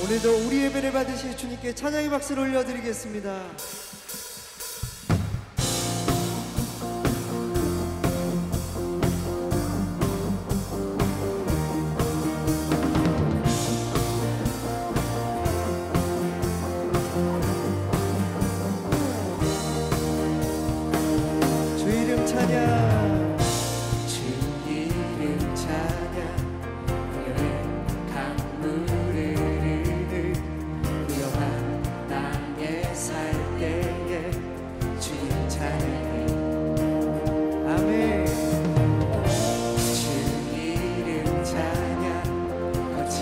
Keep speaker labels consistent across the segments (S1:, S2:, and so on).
S1: 오늘도 우리 예배를 받으실 주님께 찬양의 박수를 올려드리겠습니다. 주 이름 찬양,
S2: 주 이름 찬양. 강물을 위험한 땅에 살 때에 주님 찬양해.
S1: 아멘.
S2: 주 이름 찬양. 거친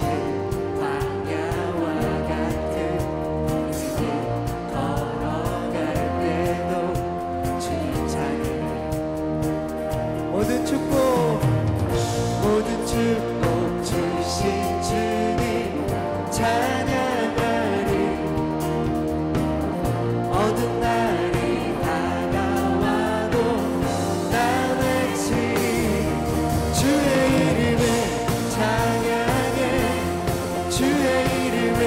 S2: 광야와 같은 인생을 걸어갈 때도 주님 찬양해.
S1: 모든 축복
S2: 주신 주님 찬양하리. 어두운 날이 다가와도 난 외치 주의 이름을 찬양해. 주의 이름을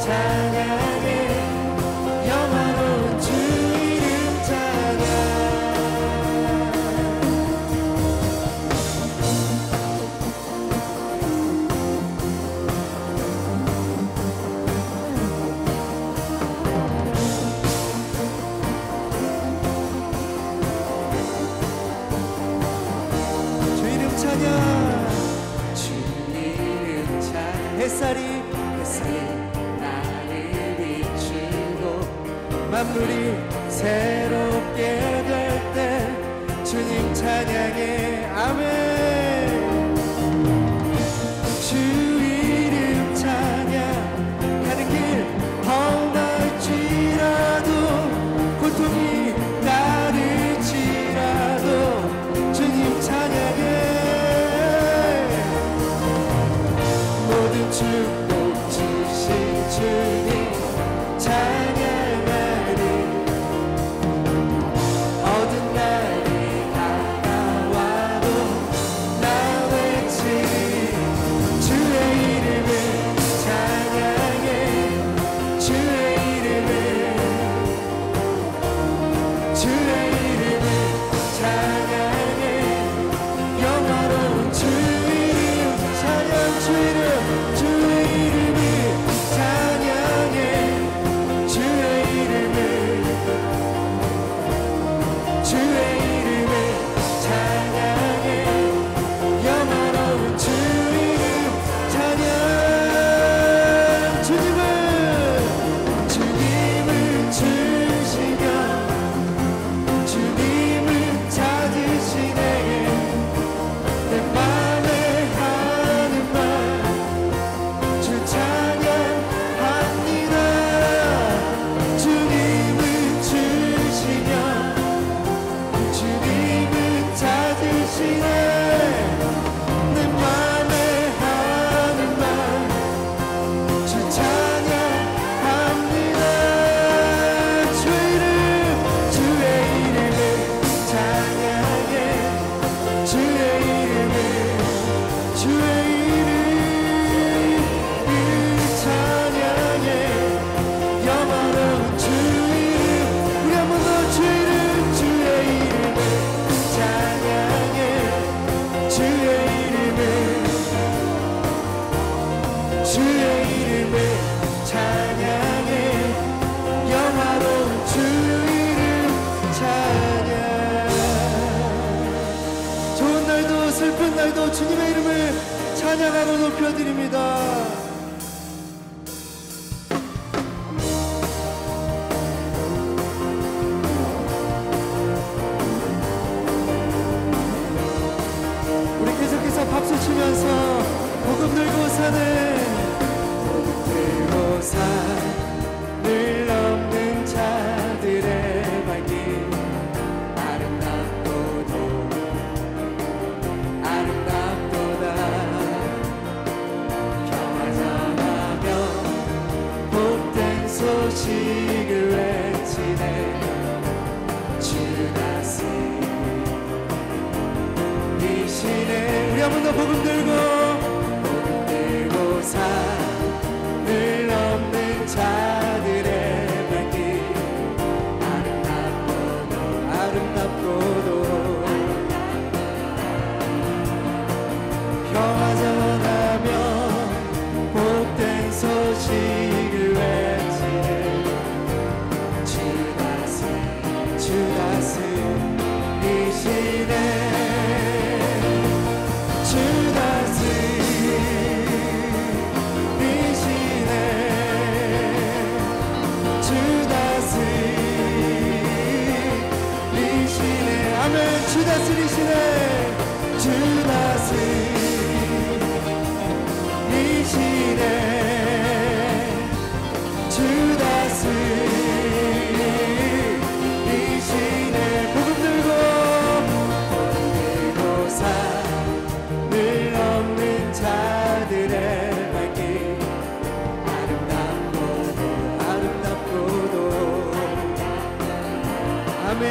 S2: 찬양해. 영화로운 주 이름 찬양.
S1: 주 이름 찬양.
S2: 주 이름 찬양.
S1: 햇살이
S2: 나를 비추고
S1: 만물이 새롭게 될 때 주님 찬양해. 아멘. 주 이름 찬양. 가는 길 험할지라도 고통이 따를지라도 주님 찬양해. 모든 축복 주신 주님 찬양하리. 어두운 날이 다가와도 나 외치 주의 이름을 찬양해. 주의 이름을 찬양해. 영화로운 주 이름 찬양. 주 이름 주의 이름을 찬양해. 주의 이름을 찬양해. 영화로운 주 이름 찬양. 주님을 주시며 주님을 찾으시네. 내 맘에 하는 말 주 찬양합니다. 주님을 주시며 주님을 찾으시네. 내 맘에 하는 말 주 찬양합니다. 주의 이름을 찬양해. 주의 이름을 찬양해. 영원한 주 이름. 우리 한 번 더 주의 이름을 찬양해. 슬픈 날도 주님의 이름을 찬양하고 높여드립니다. 우리 계속해서 박수 치면서 복음 들고 사는
S2: 들고 산을 넘는 자들의 발길 아름답도다 평화전하며 복된 소식을 외치네 주 다스리시네.
S1: 우리 한 번 더 복음 들고
S2: 산을 넘는 자들의 발길 아름답고도 평화전하며 복된 소식을 외치네 주 다스리시네 주
S1: 아멘. 주 다스리시네. 주 다스리시네. 주 다스리시네. 복음 들고
S2: 산을 넘는 자들의 발길 아름답고도
S1: 아멘.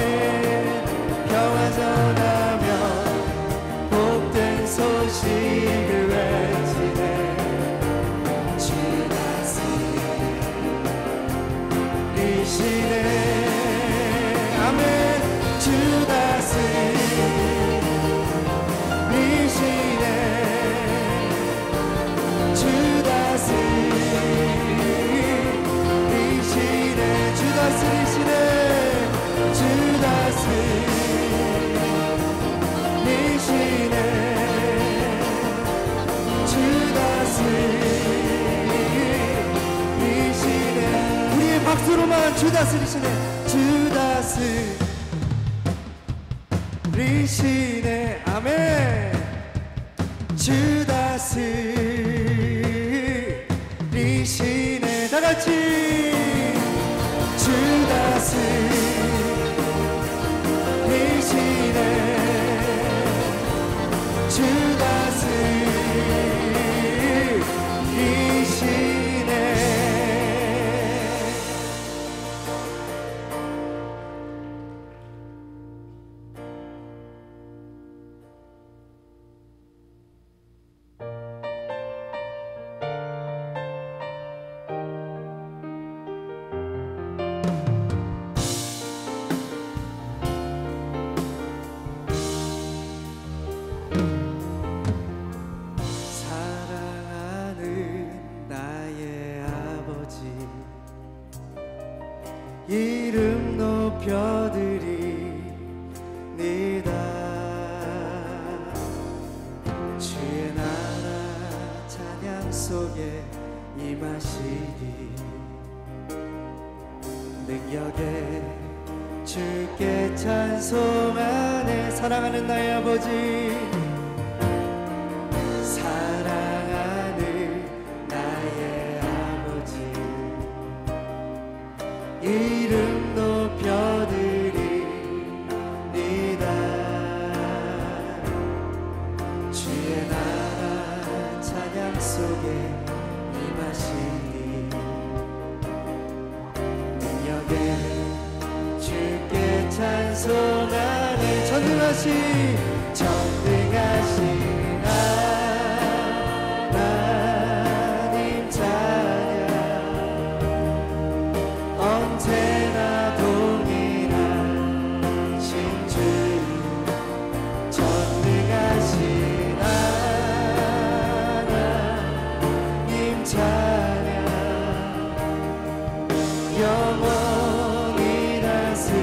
S2: 평화전하며 복된 소식을 외치네 주 다스리시네
S1: 아멘.
S2: 주 다스리시네 주 다스리시네 주 다스리시네 주 다스리시네 주 다스리시네
S1: 우리의 박수로만 주 다스리시네. 주 다스리시네. 아멘. 주 다스리시네. 다 같이 주 다스리시네. 주 다스리시네.
S2: 이름 높여드립니다. 주의 나라 찬양 속에 임하시니 능력에 주께 찬송하네.
S1: 사랑하는 나의 아버지
S2: 사랑하는 나의 아버지 이름 높여드립니다. 주의 나라 찬양 속에 임하시니 능력에 주께 찬송하네. 전능하신 하나님 찬양 언제나 동일하신 주 전능하신 하나님 찬양 영원히 다스리네.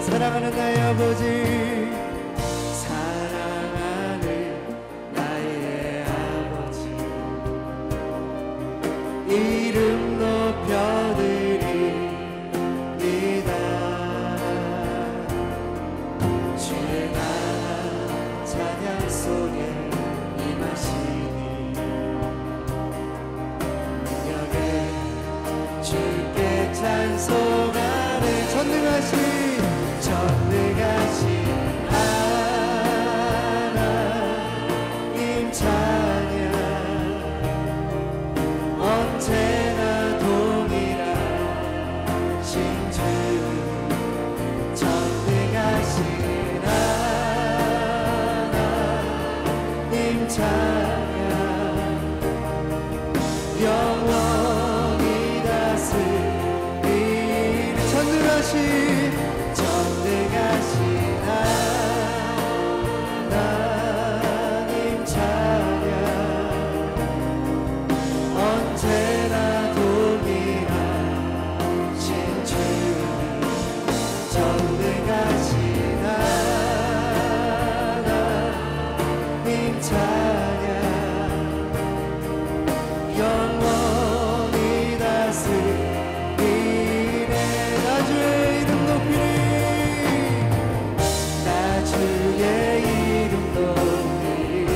S1: 사랑하는 나의 아버지
S2: 전능하신 하나님 찬양 언제나 동일하신 주 전능하신 하나님 찬양 영원히 다스리는 전능하신 하나님 찬양 언제나 동일하신 주 전능하신 하나님 찬양 영원히 다스리네 나 주의 이름 높이리 나 주의 이름 높이리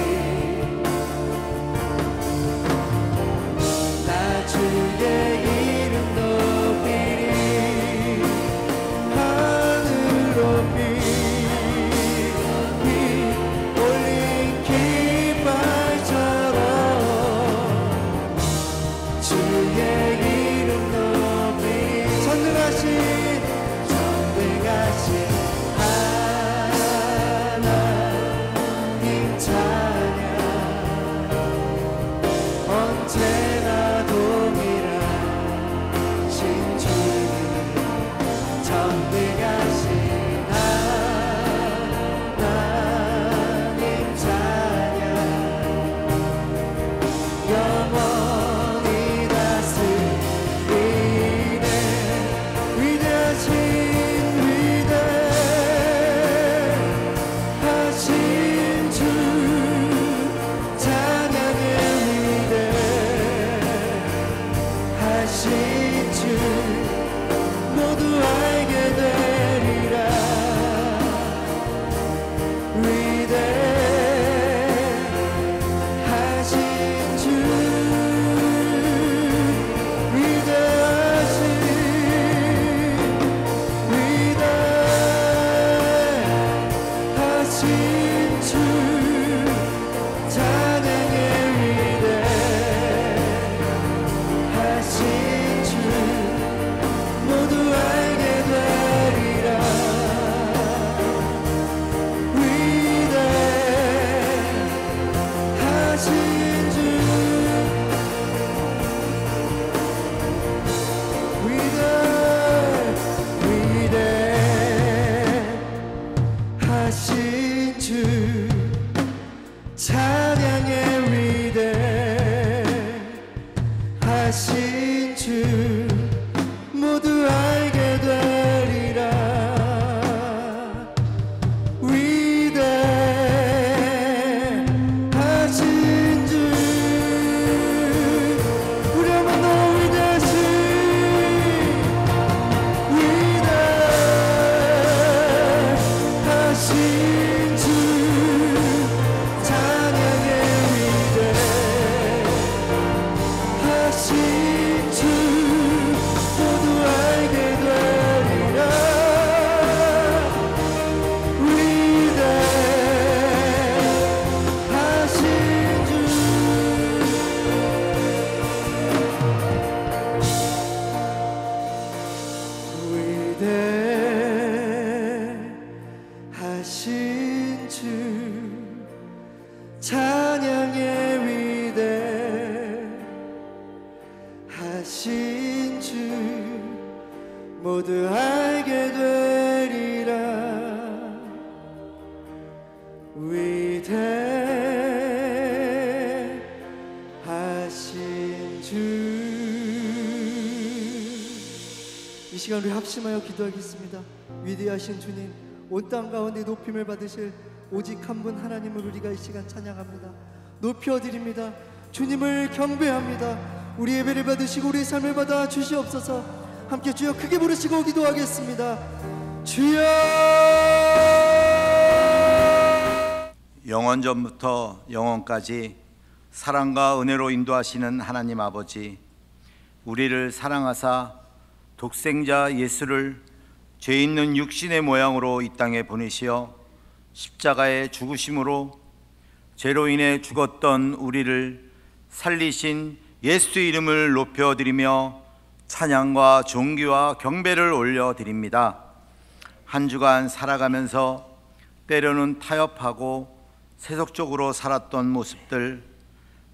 S2: 나 주의 이름 높이리 하늘 높이 올린 깃발처럼 주의 이름 높이 전능하신 하나님 찬양 언제나 동일하신 주 전능하신 하나님 찬양 영원히 다스리네 위대하신 위대하신 주 찬양의 위대하신 주 모두 알게 되리라 위대하신 주 위대하신 주 찬양의 위대하신 주 모두 알게 되리라 위대하신 주 위대하신 주 찬양의 위대하신 주 모두 알게 되리라 위대하신 주 우리 한번 더 위대하신 주 찬양의 위대하신 주 모두 알게 되리라 위대하신 주 위대하신 주 찬양의 위대하신 주 모두 알게 되리라 위대하신 주 이 시간 우리 합심하여 기도하겠습니다. 위대하신 주님 온 땅 가운데 높임을 받으실 오직 한 분 하나님을 우리가 이 시간 찬양합니다. 높여드립니다. 주님을 경배합니다. 우리 예배를 받으시고 우리 삶을 받아 주시옵소서. 함께 주여 크게 부르시고 기도하겠습니다. 주여
S3: 영원전부터 영원까지 사랑과 은혜로 인도하시는 하나님 아버지, 우리를 사랑하사 독생자 예수를 죄 있는 육신의 모양으로 이 땅에 보내시어 십자가의 죽으심으로 죄로 인해 죽었던 우리를 살리신 예수의 이름을 높여드리며 찬양과 존귀와 경배를 올려드립니다. 한 주간 살아가면서 때로는 타협하고 세속적으로 살았던 모습들,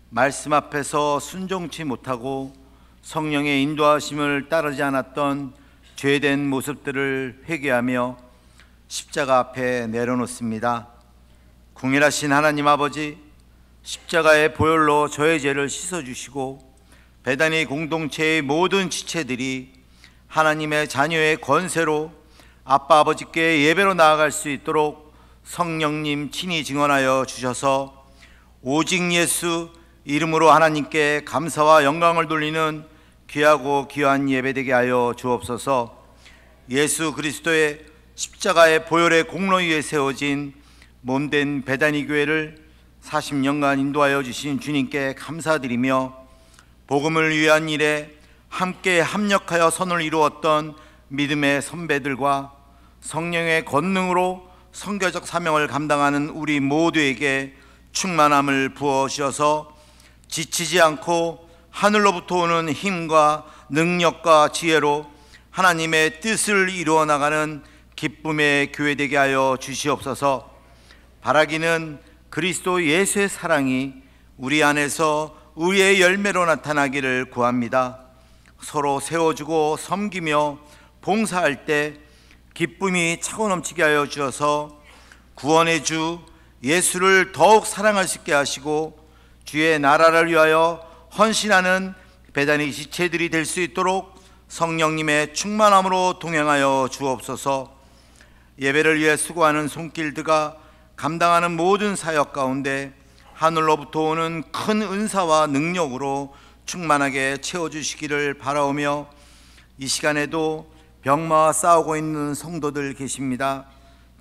S3: 말씀 앞에서 순종치 못하고 성령의 인도하심을 따르지 않았던 죄된 모습들을 회개하며 십자가 앞에 내려놓습니다. 궁일하신 하나님 아버지, 십자가의 보혈로 저의 죄를 씻어주시고 베다니 공동체의 모든 지체들이 하나님의 자녀의 권세로 아빠 아버지께 예배로 나아갈 수 있도록 성령님 친히 증언하여 주셔서 오직 예수 이름으로 하나님께 감사와 영광을 돌리는 귀하고 귀한 예배되게 하여 주옵소서. 예수 그리스도의 십자가의 보혈의 공로 위에 세워진 몸된 베다니 교회를 40년간 인도하여 주신 주님께 감사드리며 복음을 위한 일에 함께 합력하여 선을 이루었던 믿음의 선배들과 성령의 권능으로 선교적 사명을 감당하는 우리 모두에게 충만함을 부어주셔서 지치지 않고 하늘로부터 오는 힘과 능력과 지혜로 하나님의 뜻을 이루어 나가는 기쁨의 교회 되게 하여 주시옵소서. 바라기는 그리스도 예수의 사랑이 우리 안에서 의의 열매로 나타나기를 구합니다. 서로 세워주고 섬기며 봉사할 때 기쁨이 차고 넘치게 하여 주셔서 구원의 주 예수를 더욱 사랑할 수 있게 하시고 주의 나라를 위하여 헌신하는 베다니 지체들이 될 수 있도록 성령님의 충만함으로 동행하여 주옵소서. 예배를 위해 수고하는 손길드가 감당하는 모든 사역 가운데 하늘로부터 오는 큰 은사와 능력으로 충만하게 채워주시기를 바라오며 이 시간에도 병마와 싸우고 있는 성도들 계십니다.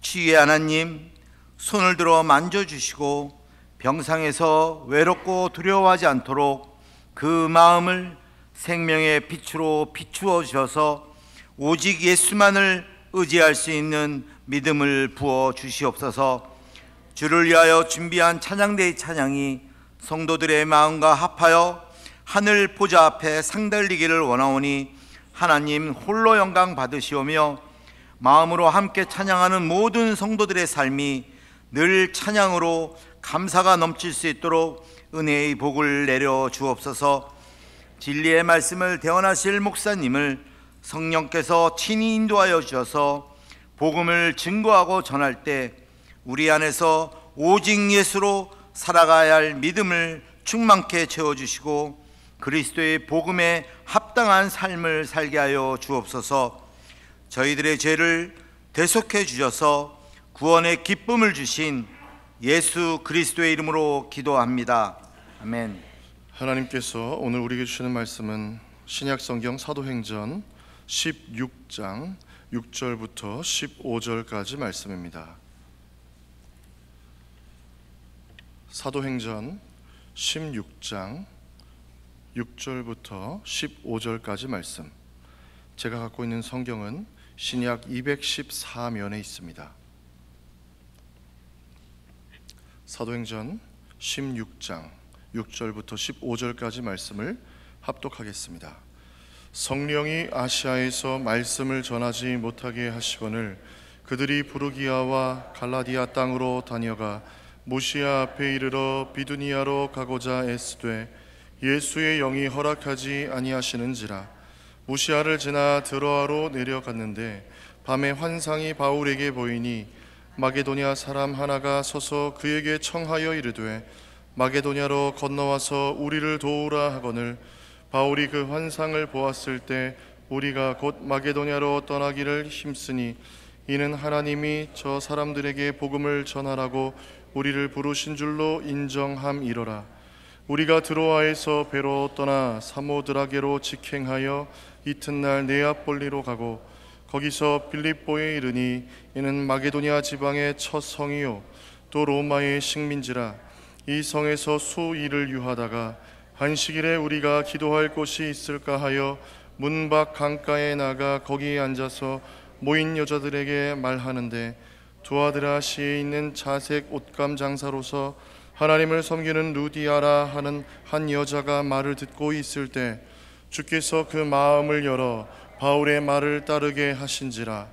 S3: 치유의 하나님, 손을 들어 만져주시고 병상에서 외롭고 두려워하지 않도록 그 마음을 생명의 빛으로 비추어 주셔서 오직 예수만을 의지할 수 있는 믿음을 부어 주시옵소서. 주를 위하여 준비한 찬양대의 찬양이 성도들의 마음과 합하여 하늘 보좌 앞에 상달리기를 원하오니 하나님 홀로 영광 받으시오며 마음으로 함께 찬양하는 모든 성도들의 삶이 늘 찬양으로 감사가 넘칠 수 있도록 은혜의 복을 내려 주옵소서. 진리의 말씀을 대언하실 목사님을 성령께서 친히 인도하여 주셔서 복음을 증거하고 전할 때 우리 안에서 오직 예수로 살아가야 할 믿음을 충만케 채워주시고 그리스도의 복음에 합당한 삶을 살게 하여 주옵소서. 저희들의 죄를 대속해 주셔서 구원의 기쁨을 주신 예수 그리스도의 이름으로 기도합니다. 아멘.
S4: 하나님께서 오늘 우리에게 주시는 말씀은 신약성경 사도행전 16장 6절부터 15절까지 말씀입니다. 사도행전 16장 6절부터 15절까지 말씀. 제가 갖고 있는 성경은 신약 214면에 있습니다. 사도행전 16장 6절부터 15절까지 말씀을 합독하겠습니다. 성령이 아시아에서 말씀을 전하지 못하게 하시거늘 그들이 부르기아와 갈라디아 땅으로 다녀가 무시아 앞에 이르러 비두니아로 가고자 애쓰되 예수의 영이 허락하지 아니하시는지라. 무시아를 지나 드로아로 내려갔는데 밤에 환상이 바울에게 보이니 마게도냐 사람 하나가 서서 그에게 청하여 이르되 마게도냐로 건너와서 우리를 도우라 하거늘 바울이 그 환상을 보았을 때 우리가 곧 마게도냐로 떠나기를 힘쓰니 이는 하나님이 저 사람들에게 복음을 전하라고 우리를 부르신 줄로 인정함이로라. 우리가 드로아에서 배로 떠나 사모드라게로 직행하여 이튿날 네아폴리로 가고 거기서 빌립보에 이르니 이는 마게도냐 지방의 첫 성이요 또 로마의 식민지라. 이 성에서 수일을 유하다가 안식일에 우리가 기도할 곳이 있을까 하여 문 밖 강가에 나가 거기에 앉아서 모인 여자들에게 말하는데, 두 아들아, 시에 있는 자색 옷감 장사로서 하나님을 섬기는 루디아라 하는 한 여자가 말을 듣고 있을 때 주께서 그 마음을 열어 바울의 말을 따르게 하신지라.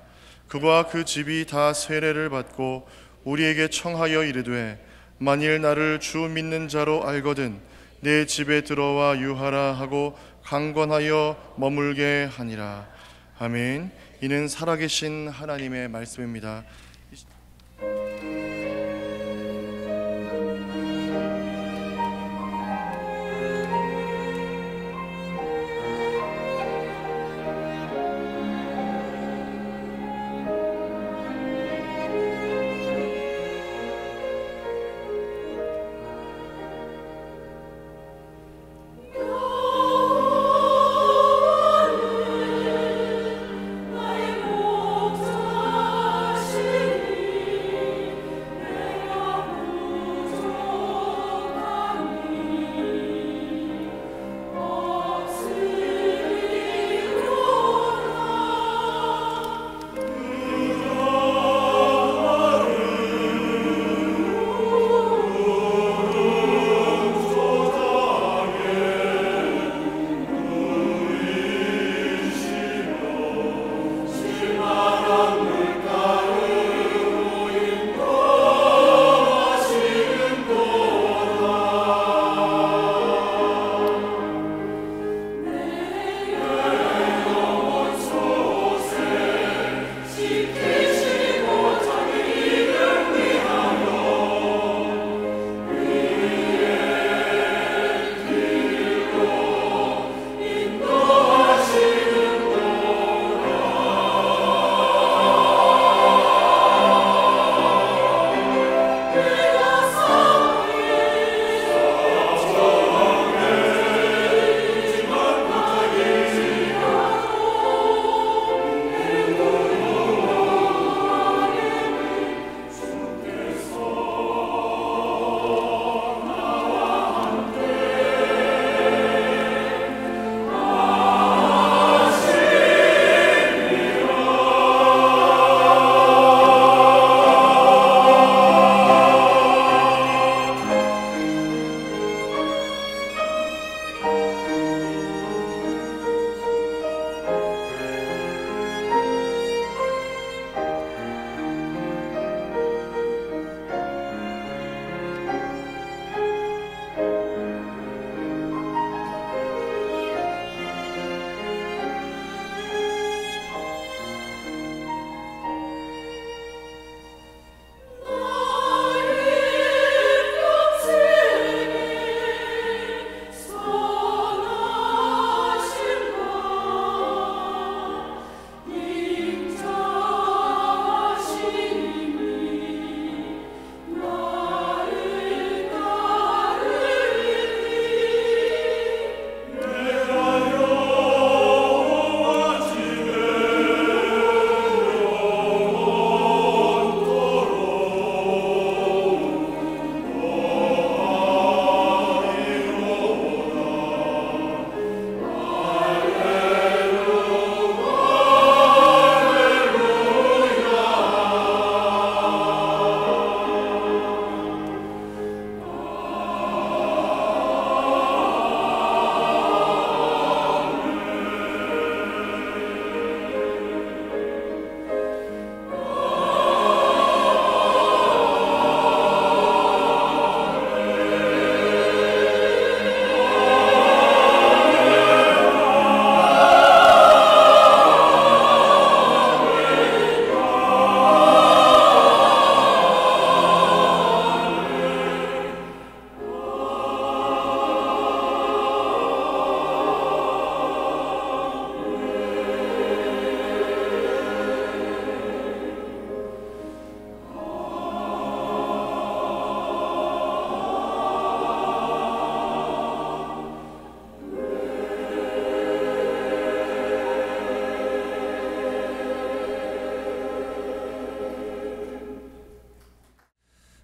S4: 그와 그 집이 다 세례를 받고 우리에게 청하여 이르되, 만일 나를 주 믿는 자로 알거든 내 집에 들어와 유하라 하고 강권하여 머물게 하니라. 아멘. 이는 살아계신 하나님의 말씀입니다.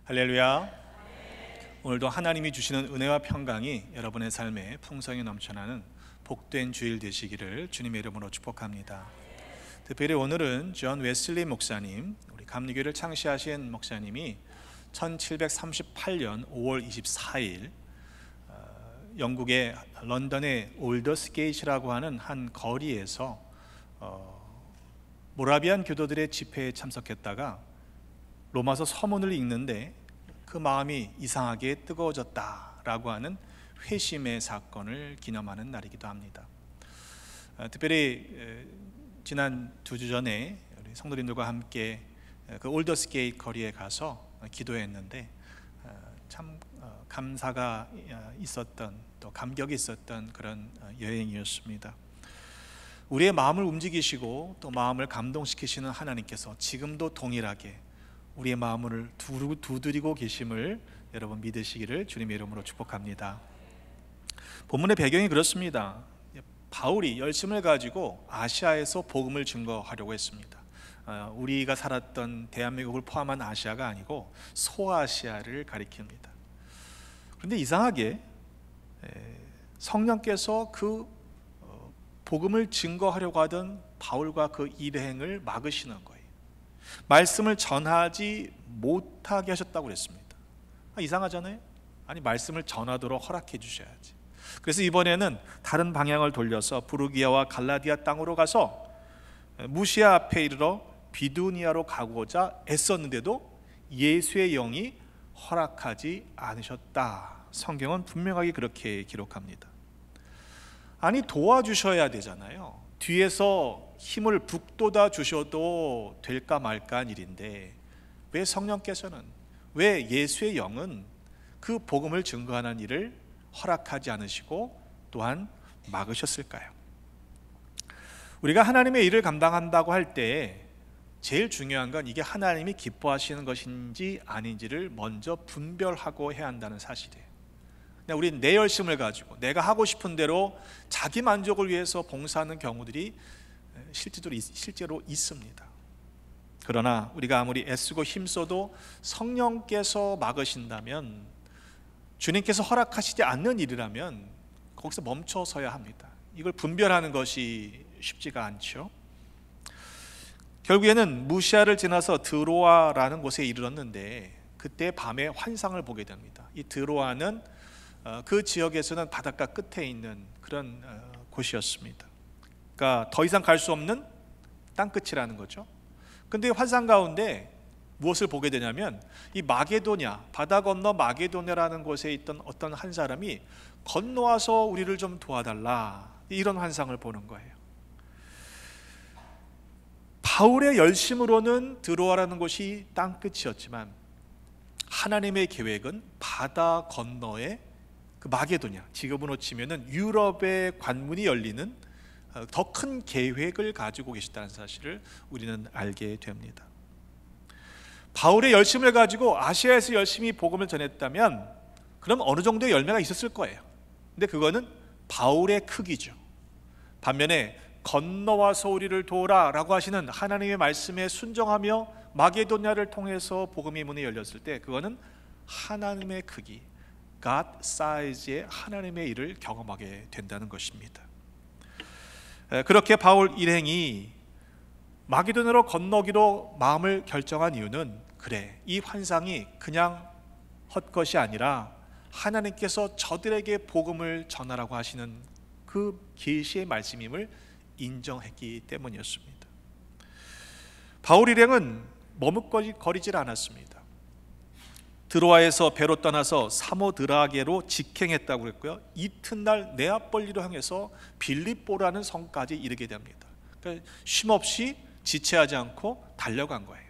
S5: 할렐루야. 오늘도 하나님이 주시는 은혜와 평강이 여러분의 삶에 풍성히 넘쳐나는 복된 주일 되시기를 주님의 이름으로 축복합니다. 특별히 오늘은 존 웨슬리 목사님, 우리 감리교를 창시하신 목사님이 1738년 5월 24일 영국의 런던의 올더스게이트라고 하는 한 거리에서 모라비안 교도들의 집회에 참석했다가 로마서 서문을 읽는데 그 마음이 이상하게 뜨거워졌다라고 하는 회심의 사건을 기념하는 날이기도 합니다. 특별히 지난 2주 전에 우리 성도님들과 함께 그 올더스게이트 거리에 가서 기도했는데 참 감사가 있었던, 또 감격이 있었던 그런 여행이었습니다. 우리의 마음을 움직이시고 또 마음을 감동시키시는 하나님께서 지금도 동일하게 우리의 마음을 두드리고 계심을 여러분 믿으시기를 주님의 이름으로 축복합니다. 본문의 배경이 그렇습니다. 바울이 열심을 가지고 아시아에서 복음을 증거하려고 했습니다. 우리가 살았던 대한민국을 포함한 아시아가 아니고 소아시아를 가리킵니다. 그런데 이상하게 성령께서 그 복음을 증거하려고 하던 바울과 그 일행을 막으시는 거예요. 말씀을 전하지 못하게 하셨다고 그랬습니다. 이상하잖아요. 아니, 말씀을 전하도록 허락해 주셔야지. 그래서 이번에는 다른 방향을 돌려서 부르기아와 갈라디아 땅으로 가서 무시아 앞에 이르러 비두니아로 가고자 애썼는데도 예수의 영이 허락하지 않으셨다. 성경은 분명하게 그렇게 기록합니다. 아니, 도와주셔야 되잖아요. 뒤에서 힘을 북돋아 주셔도 될까 말까 한 일인데 왜 성령께서는, 왜 예수의 영은 그 복음을 증거하는 일을 허락하지 않으시고 또한 막으셨을까요? 우리가 하나님의 일을 감당한다고 할 때 제일 중요한 건 이게 하나님이 기뻐하시는 것인지 아닌지를 먼저 분별하고 해야 한다는 사실이에요. 우리는 내 열심을 가지고 내가 하고 싶은 대로 자기 만족을 위해서 봉사하는 경우들이 실제로 있습니다. 그러나 우리가 아무리 애쓰고 힘써도 성령께서 막으신다면, 주님께서 허락하시지 않는 일이라면 거기서 멈춰서야 합니다. 이걸 분별하는 것이 쉽지가 않죠. 결국에는 무시아를 지나서 드로아라는 곳에 이르렀는데 그때 밤에 환상을 보게 됩니다. 이 드로아는 그 지역에서는 바닷가 끝에 있는 그런 곳이었습니다. 그러니까 더 이상 갈 수 없는 땅끝이라는 거죠. 근데 환상 가운데 무엇을 보게 되냐면 이 마게도냐, 바다 건너 마게도냐라는 곳에 있던 어떤 한 사람이 건너와서 우리를 좀 도와달라, 이런 환상을 보는 거예요. 바울의 열심으로는 드로아라는 곳이 땅끝이었지만 하나님의 계획은 바다 건너에 그 마게도냐, 지금으로 치면은 유럽의 관문이 열리는 더 큰 계획을 가지고 계시다는 사실을 우리는 알게 됩니다. 바울의 열심을 가지고 아시아에서 열심히 복음을 전했다면 그럼 어느 정도의 열매가 있었을 거예요. 근데 그거는 바울의 크기죠. 반면에 건너와서 우리를 도우라 라고 하시는 하나님의 말씀에 순종하며 마게도냐를 통해서 복음의 문이 열렸을 때 그거는 하나님의 크기, God size의 하나님의 일을 경험하게 된다는 것입니다. 그렇게 바울 일행이 마게도냐로 건너기로 마음을 결정한 이유는, 그래, 이 환상이 그냥 헛것이 아니라 하나님께서 저들에게 복음을 전하라고 하시는 그 계시의 말씀임을 인정했기 때문이었습니다. 바울 일행은 머뭇거리질 않았습니다. 드로아에서 배로 떠나서 사모드라게로 직행했다고 그랬고요. 이튿날 네아폴리로 향해서 빌립보라는 성까지 이르게 됩니다. 그러니까 쉼없이 지체하지 않고 달려간 거예요.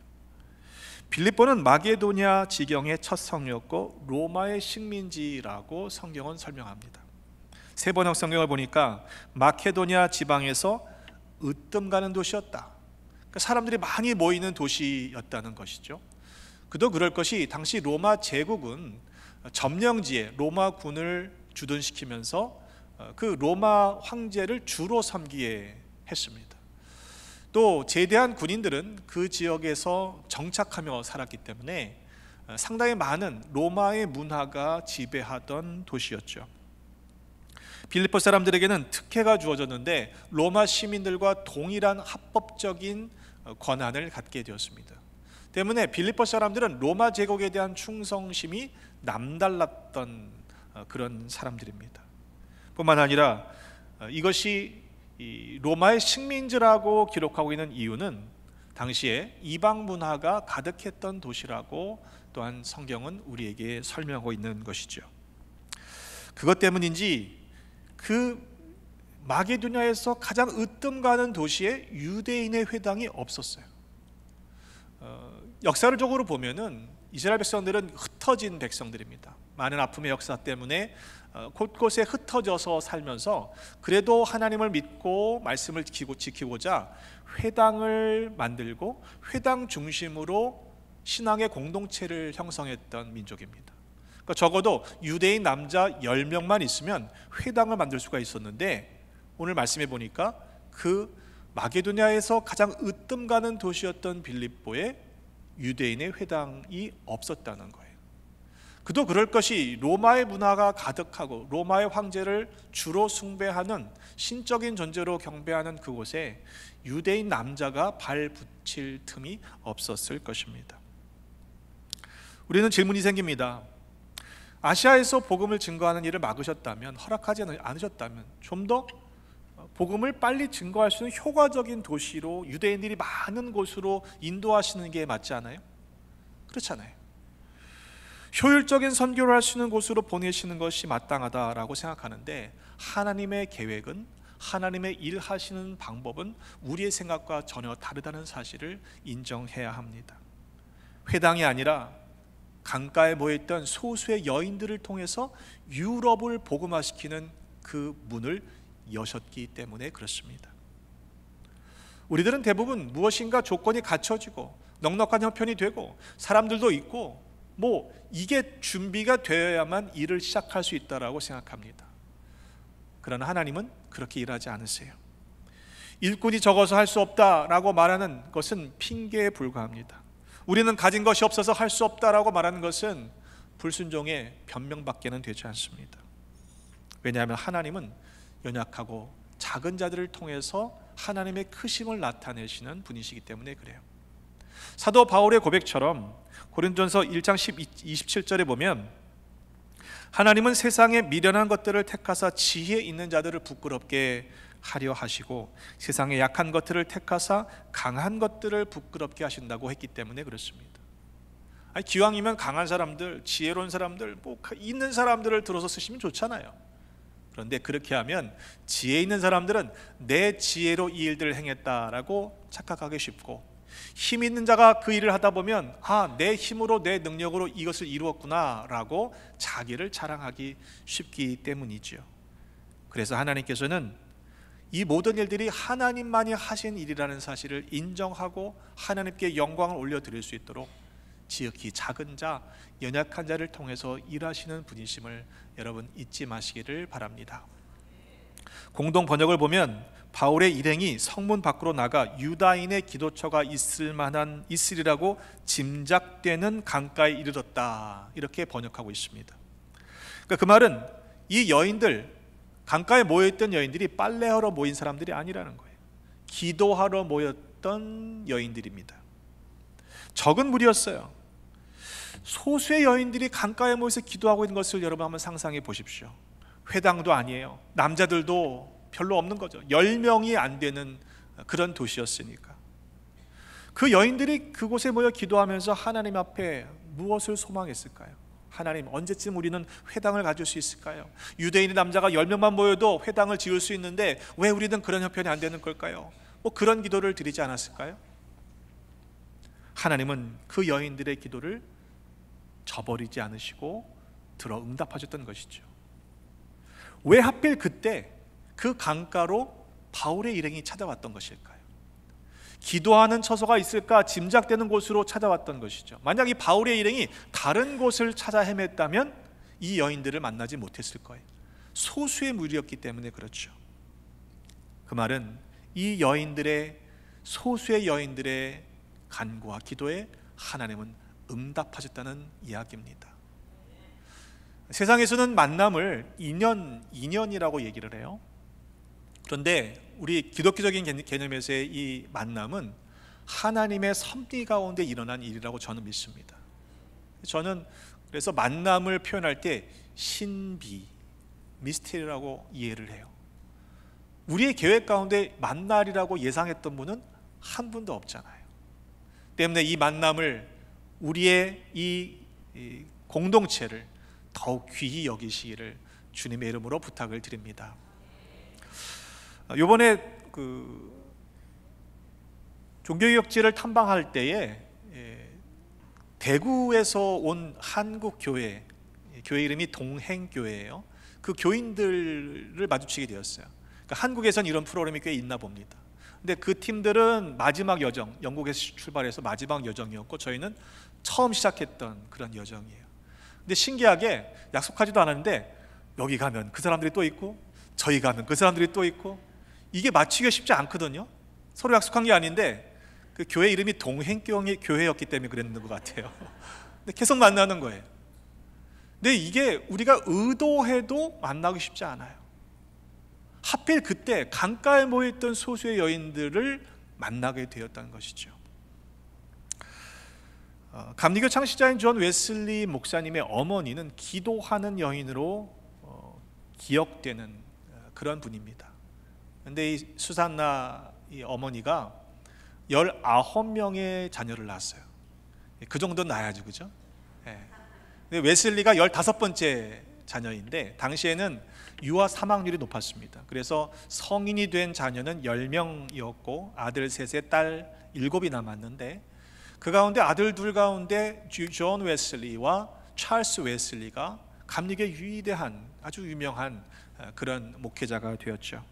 S5: 빌립보는 마게도냐 지경의 첫 성이었고 로마의 식민지라고 성경은 설명합니다. 세번역 성경을 보니까 마케도냐 지방에서 으뜸 가는 도시였다. 그러니까 사람들이 많이 모이는 도시였다는 것이죠. 그도 그럴 것이 당시 로마 제국은 점령지에 로마군을 주둔시키면서 그 로마 황제를 주로 섬기게 했습니다. 또 제대한 군인들은 그 지역에서 정착하며 살았기 때문에 상당히 많은 로마의 문화가 지배하던 도시였죠. 빌립보 사람들에게는 특혜가 주어졌는데 로마 시민들과 동일한 합법적인 권한을 갖게 되었습니다. 때문에 빌립보 사람들은 로마 제국에 대한 충성심이 남달랐던 그런 사람들입니다. 뿐만 아니라 이것이 로마의 식민지라고 기록하고 있는 이유는 당시에 이방 문화가 가득했던 도시라고 또한 성경은 우리에게 설명하고 있는 것이죠. 그것 때문인지 그 마게도냐에서 가장 으뜸가는 도시에 유대인의 회당이 없었어요. 역사적으로 보면은 이스라엘 백성들은 흩어진 백성들입니다. 많은 아픔의 역사 때문에 곳곳에 흩어져서 살면서 그래도 하나님을 믿고 말씀을 지키고자 회당을 만들고 회당 중심으로 신앙의 공동체를 형성했던 민족입니다. 그러니까 적어도 유대인 남자 10명만 있으면 회당을 만들 수가 있었는데 오늘 말씀해 보니까 그 마게도냐에서 가장 으뜸가는 도시였던 빌립보에 유대인의 회당이 없었다는 거예요. 그도 그럴 것이 로마의 문화가 가득하고 로마의 황제를 주로 숭배하는 신적인 존재로 경배하는 그곳에 유대인 남자가 발 붙일 틈이 없었을 것입니다. 우리는 질문이 생깁니다. 아시아에서 복음을 증거하는 일을 막으셨다면, 허락하지 않으셨다면 좀 더 복음을 빨리 증거할 수 있는 효과적인 도시로 유대인들이 많은 곳으로 인도하시는 게 맞지 않아요? 그렇잖아요. 효율적인 선교를 할 수 있는 곳으로 보내시는 것이 마땅하다라고 생각하는데 하나님의 계획은, 하나님의 일하시는 방법은 우리의 생각과 전혀 다르다는 사실을 인정해야 합니다. 회당이 아니라 강가에 모여있던 소수의 여인들을 통해서 유럽을 복음화시키는 그 문을 여셨기 때문에 그렇습니다. 우리들은 대부분 무엇인가 조건이 갖춰지고 넉넉한 형편이 되고 사람들도 있고 이게 준비가 되어야만 일을 시작할 수 있다라고 생각합니다. 그러나 하나님은 그렇게 일하지 않으세요. 일꾼이 적어서 할 수 없다라고 말하는 것은 핑계에 불과합니다. 우리는 가진 것이 없어서 할 수 없다라고 말하는 것은 불순종의 변명밖에는 되지 않습니다. 왜냐하면 하나님은 연약하고 작은 자들을 통해서 하나님의 크심을 나타내시는 분이시기 때문에 그래요. 사도 바울의 고백처럼 고린도전서 1장 27절에 보면 하나님은 세상의 미련한 것들을 택하사 지혜 있는 자들을 부끄럽게 하려 하시고 세상의 약한 것들을 택하사 강한 것들을 부끄럽게 하신다고 했기 때문에 그렇습니다. 기왕이면 강한 사람들, 지혜로운 사람들, 있는 사람들을 들어서 쓰시면 좋잖아요. 그런데 그렇게 하면 지혜 있는 사람들은 내 지혜로 이 일들을 행했다라고 착각하기 쉽고, 힘 있는 자가 그 일을 하다 보면 내 힘으로 내 능력으로 이것을 이루었구나 라고 자기를 자랑하기 쉽기 때문이죠. 그래서 하나님께서는 이 모든 일들이 하나님만이 하신 일이라는 사실을 인정하고 하나님께 영광을 올려드릴 수 있도록 지극히 작은 자, 연약한 자를 통해서 일하시는 분이심을 여러분 잊지 마시기를 바랍니다. 공동 번역을 보면 바울의 일행이 성문 밖으로 나가 유다인의 기도처가 있으리라고 짐작되는 강가에 이르렀다, 이렇게 번역하고 있습니다. 그러니까 그 말은 이 여인들, 강가에 모여있던 여인들이 빨래하러 모인 사람들이 아니라는 거예요. 기도하러 모였던 여인들입니다. 적은 무리였어요. 소수의 여인들이 강가에 모여서 기도하고 있는 것을 여러분 한번 상상해 보십시오. 회당도 아니에요. 남자들도 별로 없는 거죠. 10명이 안 되는 그런 도시였으니까. 그 여인들이 그곳에 모여 기도하면서 하나님 앞에 무엇을 소망했을까요? 하나님, 언제쯤 우리는 회당을 가질 수 있을까요? 유대인의 남자가 10명만 모여도 회당을 지을 수 있는데 왜 우리는 그런 형편이 안 되는 걸까요? 그런 기도를 드리지 않았을까요? 하나님은 그 여인들의 기도를 저버리지 않으시고 들어 응답하셨던 것이죠. 왜 하필 그때 그 강가로 바울의 일행이 찾아왔던 것일까요? 기도하는 처소가 있을까 짐작되는 곳으로 찾아왔던 것이죠. 만약 이 바울의 일행이 다른 곳을 찾아 헤맸다면 이 여인들을 만나지 못했을 거예요. 소수의 무리였기 때문에 그렇죠. 그 말은 이 여인들의, 소수의 여인들의 간구와 기도에 하나님은 응답하셨다는 이야기입니다. 세상에서는 만남을 인연이라고 얘기를 해요. 그런데 우리 기독교적인 개념에서의 이 만남은 하나님의 섭리 가운데 일어난 일이라고 저는 믿습니다. 저는 그래서 만남을 표현할 때 신비, 미스테리라고 이해를 해요. 우리의 계획 가운데 만날이라고 예상했던 분은 한 분도 없잖아요. 때문에 이 만남을, 우리의 이 공동체를 더욱 귀히 여기시기를 주님의 이름으로 부탁을 드립니다. 이번에 종교개혁지를 탐방할 때에 대구에서 온 한국 교회 이름이 동행교회예요. 그 교인들을 마주치게 되었어요. 그러니까 한국에선 이런 프로그램이 꽤 있나 봅니다. 근데 그 팀들은 마지막 여정, 영국에서 출발해서 마지막 여정이었고 저희는 처음 시작했던 그런 여정이에요. 근데 신기하게 약속하지도 않았는데 여기 가면 그 사람들이 또 있고 저희 가면 그 사람들이 또 있고, 이게 맞추기가 쉽지 않거든요. 서로 약속한 게 아닌데 그 교회 이름이 동행교회였기 때문에 그랬는 것 같아요. 근데 계속 만나는 거예요. 근데 이게 우리가 의도해도 만나기 쉽지 않아요. 하필 그때 강가에 모여있던 소수의 여인들을 만나게 되었다는 것이죠. 감리교 창시자인 존 웨슬리 목사님의 어머니는 기도하는 여인으로 기억되는 그런 분입니다. 그런데 이 수산나 이 어머니가 19명의 자녀를 낳았어요. 그 정도는 낳아야죠, 그죠? 근데 웨슬리가 15번째 자녀인데 당시에는 유아 사망률이 높았습니다. 그래서 성인이 된 자녀는 10명이었고 아들 3에 딸 7이 남았는데, 그 가운데 아들 2 가운데 존 웨슬리와 찰스 웨슬리가 감리교의 위대한 아주 유명한 그런 목회자가 되었죠.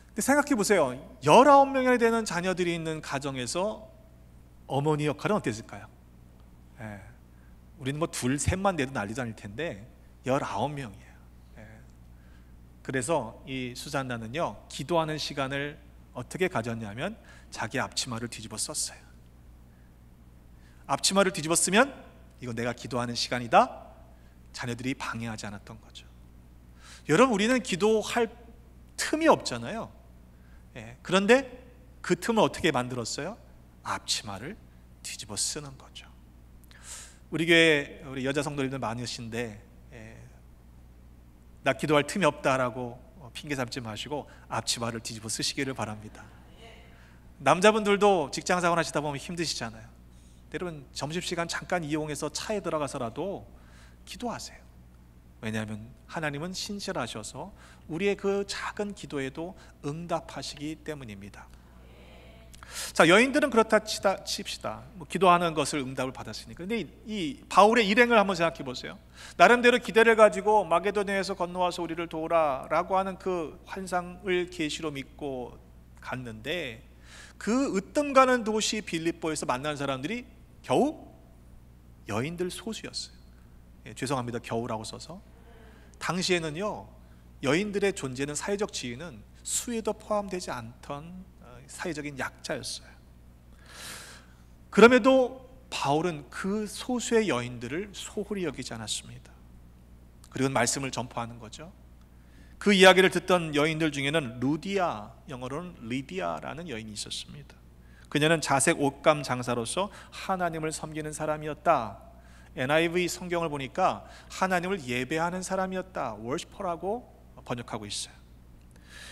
S5: 근데 생각해 보세요. 19명이나 되는 자녀들이 있는 가정에서 어머니 역할은 어땠을까요? 우리는 뭐 2, 3만 돼도 난리도 아닐 텐데 19명이에요. 그래서 이 수잔나는요, 기도하는 시간을 어떻게 가졌냐면 자기 앞치마를 뒤집어 썼어요. 앞치마를 뒤집어 쓰면 이거 내가 기도하는 시간이다, 자녀들이 방해하지 않았던 거죠. 여러분, 우리는 기도할 틈이 없잖아요. 그런데 그 틈을 어떻게 만들었어요? 앞치마를 뒤집어 쓰는 거죠. 우리 교회 우리 여자 성도님들 많으신데 나 기도할 틈이 없다라고 핑계 삼지 마시고 앞치마를 뒤집어 쓰시기를 바랍니다. 남자분들도 직장생활 하시다 보면 힘드시잖아요. 여러분, 점심시간 잠깐 이용해서 차에 들어가서라도 기도하세요. 왜냐하면 하나님은 신실하셔서 우리의 그 작은 기도에도 응답하시기 때문입니다. 자, 여인들은 그렇다 칩시다. 기도하는 것을 응답을 받았으니까. 근데 이 바울의 일행을 한번 생각해 보세요. 나름대로 기대를 가지고 마게도냐에서 건너와서 우리를 도우라라고 하는 그 환상을 계시로 믿고 갔는데, 그 으뜸 가는 도시 빌립보에서 만난 사람들이 겨우 여인들 소수였어요. 죄송합니다, 겨우라고 써서. 당시에는요, 여인들의 존재는, 사회적 지위는 수에도 포함되지 않던 사회적인 약자였어요. 그럼에도 바울은 그 소수의 여인들을 소홀히 여기지 않았습니다. 그리고 말씀을 전파하는 거죠. 그 이야기를 듣던 여인들 중에는 루디아, 영어로는 리디아라는 여인이 있었습니다. 그녀는 자색 옷감 장사로서 하나님을 섬기는 사람이었다. NIV 성경을 보니까 하나님을 예배하는 사람이었다, 워시퍼라고 번역하고 있어요.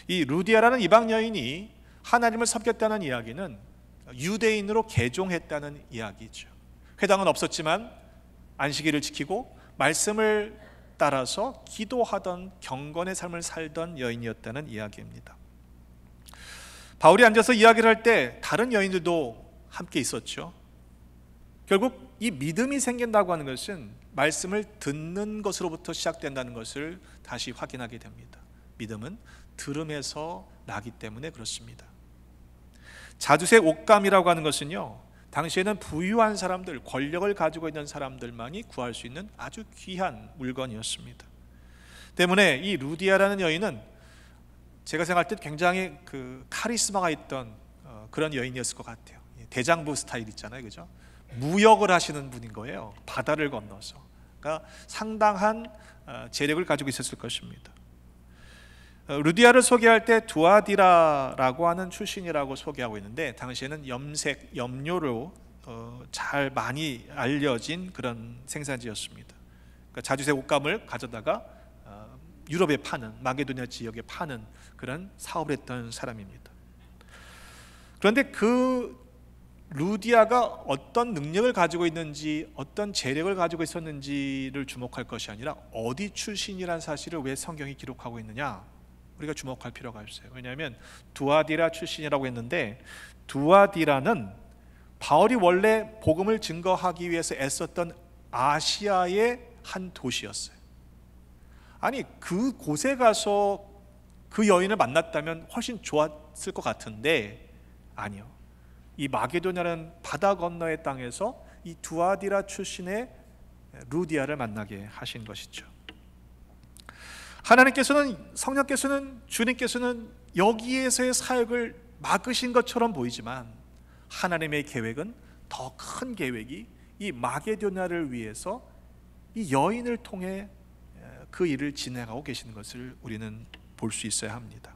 S5: 이 루디아라는 이방 여인이 하나님을 섬겼다는 이야기는 유대인으로 개종했다는 이야기죠. 회당은 없었지만 안식일을 지키고 말씀을 따라서 기도하던 경건의 삶을 살던 여인이었다는 이야기입니다. 바울이 앉아서 이야기를 할 때 다른 여인들도 함께 있었죠. 결국 이 믿음이 생긴다고 하는 것은 말씀을 듣는 것으로부터 시작된다는 것을 다시 확인하게 됩니다. 믿음은 들음에서 나기 때문에 그렇습니다. 자두색 옷감이라고 하는 것은요, 당시에는 부유한 사람들, 권력을 가지고 있는 사람들만이 구할 수 있는 아주 귀한 물건이었습니다. 때문에 이 루디아라는 여인은 제가 생각할 때 굉장히 그 카리스마가 있던 그런 여인이었을 것 같아요. 대장부 스타일 있잖아요, 그죠? 무역을 하시는 분인 거예요. 바다를 건너서 상당한 재력을 가지고 있었을 것입니다. 루디아를 소개할 때 두아디라라고 하는 출신이라고 소개하고 있는데, 당시에는 염색, 염료로 잘 많이 알려진 그런 생산지였습니다. 그러니까 자주색 옷감을 가져다가 유럽에 파는, 마게도니아 지역에 파는 그런 사업을 했던 사람입니다. 그런데 그 루디아가 어떤 능력을 가지고 있는지, 어떤 재력을 가지고 있었는지를 주목할 것이 아니라 어디 출신이라는 사실을 왜 성경이 기록하고 있느냐, 우리가 주목할 필요가 있어요. 왜냐하면 두아디라 출신이라고 했는데, 두아디라는 바울이 원래 복음을 증거하기 위해서 애썼던 아시아의 한 도시였어요. 아니, 그 곳에 가서 그 여인을 만났다면 훨씬 좋았을 것 같은데, 아니요. 이 마게도냐라는 바다 건너의 땅에서 이 두아디라 출신의 루디아를 만나게 하신 것이죠. 하나님께서는, 성령께서는, 주님께서는 여기에서의 사역을 막으신 것처럼 보이지만, 하나님의 계획은, 더 큰 계획이 이 마게도냐를 위해서 이 여인을 통해 그 일을 진행하고 계시는 것을 우리는 볼 수 있어야 합니다.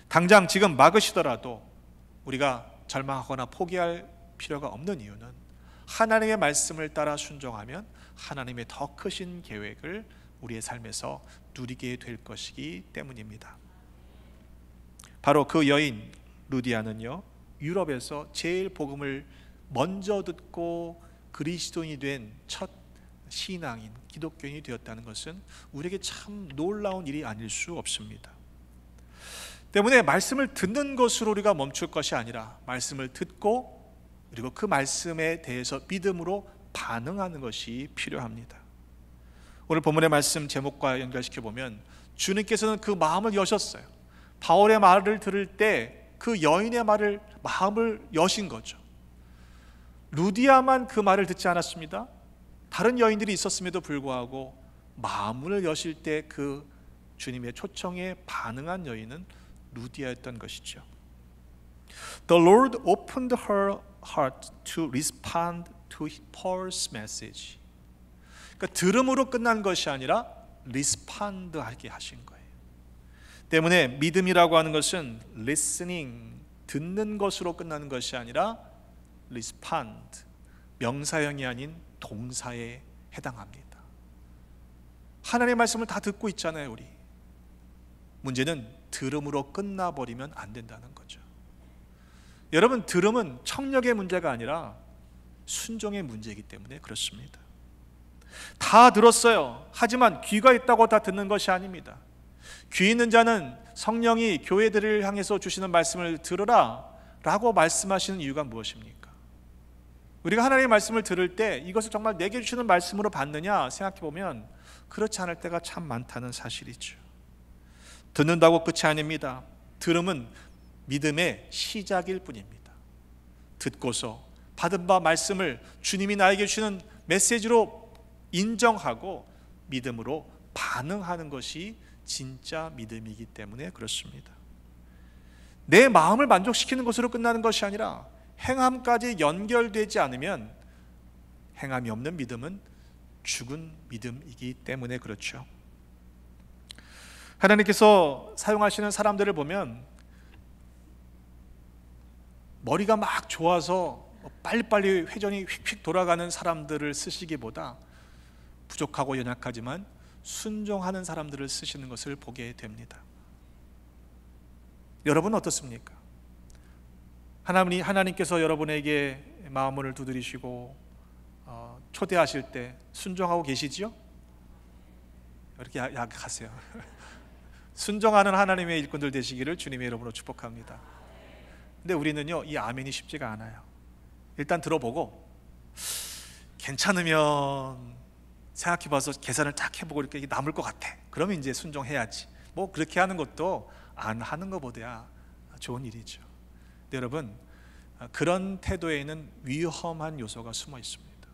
S5: 당장 지금 막으시더라도 우리가 절망하거나 포기할 필요가 없는 이유는, 하나님의 말씀을 따라 순종하면 하나님의 더 크신 계획을 우리의 삶에서 누리게 될 것이기 때문입니다. 바로 그 여인 루디아는요, 유럽에서 제일 복음을 먼저 듣고 그리스도인이 된 첫 신앙인, 기독교인이 되었다는 것은 우리에게 참 놀라운 일이 아닐 수 없습니다. 때문에 말씀을 듣는 것으로 우리가 멈출 것이 아니라, 말씀을 듣고 그리고 그 말씀에 대해서 믿음으로 반응하는 것이 필요합니다. 오늘 본문의 말씀 제목과 연결시켜 보면, 주님께서는 그 마음을 여셨어요. 바울의 말을 들을 때 그 여인의 마음을 여신 거죠. 루디아만 그 말을 듣지 않았습니다. 다른 여인들이 있었음에도 불구하고 마음을 여실 때 그 주님의 초청에 반응한 여인은 루디아였던 것이죠. The Lord opened her heart to respond to Paul's message. 그러니까 들음으로 끝난 것이 아니라 respond 하게 하신 거예요. 때문에 믿음이라고 하는 것은 listening, 듣는 것으로 끝나는 것이 아니라 respond, 명사형이 아닌 동사에 해당합니다. 하나님의 말씀을 다 듣고 있잖아요, 우리. 문제는 들음으로 끝나버리면 안 된다는 거죠. 여러분, 들음은 청력의 문제가 아니라 순종의 문제이기 때문에 그렇습니다. 다 들었어요. 하지만 귀가 있다고 다 듣는 것이 아닙니다. 귀 있는 자는 성령이 교회들을 향해서 주시는 말씀을 들으라 라고 말씀하시는 이유가 무엇입니까? 우리가 하나님의 말씀을 들을 때 이것을 정말 내게 주시는 말씀으로 받느냐 생각해 보면 그렇지 않을 때가 참 많다는 사실이죠. 듣는다고 끝이 아닙니다. 들음은 믿음의 시작일 뿐입니다. 듣고서 받은 바 말씀을 주님이 나에게 주시는 메시지로 인정하고 믿음으로 반응하는 것이 진짜 믿음이기 때문에 그렇습니다. 내 마음을 만족시키는 것으로 끝나는 것이 아니라 행함까지 연결되지 않으면 행함이 없는 믿음은 죽은 믿음이기 때문에 그렇죠. 하나님께서 사용하시는 사람들을 보면 머리가 막 좋아서 빨리빨리 회전이 휙휙 돌아가는 사람들을 쓰시기보다 부족하고 연약하지만 순종하는 사람들을 쓰시는 것을 보게 됩니다. 여러분은 어떻습니까? 하나님께서 여러분에게 마음을 두드리시고 초대하실 때 순종하고 계시지요? 이렇게 약하세요. 순종하는 하나님의 일꾼들 되시기를 주님의 이름으로 축복합니다. 근데 우리는요, 이 아멘이 쉽지가 않아요. 일단 들어보고 괜찮으면 생각해봐서 계산을 딱 해보고 이렇게 남을 것 같아. 그러면 이제 순종해야지. 뭐 그렇게 하는 것도 안 하는 것보다야 좋은 일이죠. 근데 여러분, 그런 태도에는 위험한 요소가 숨어 있습니다.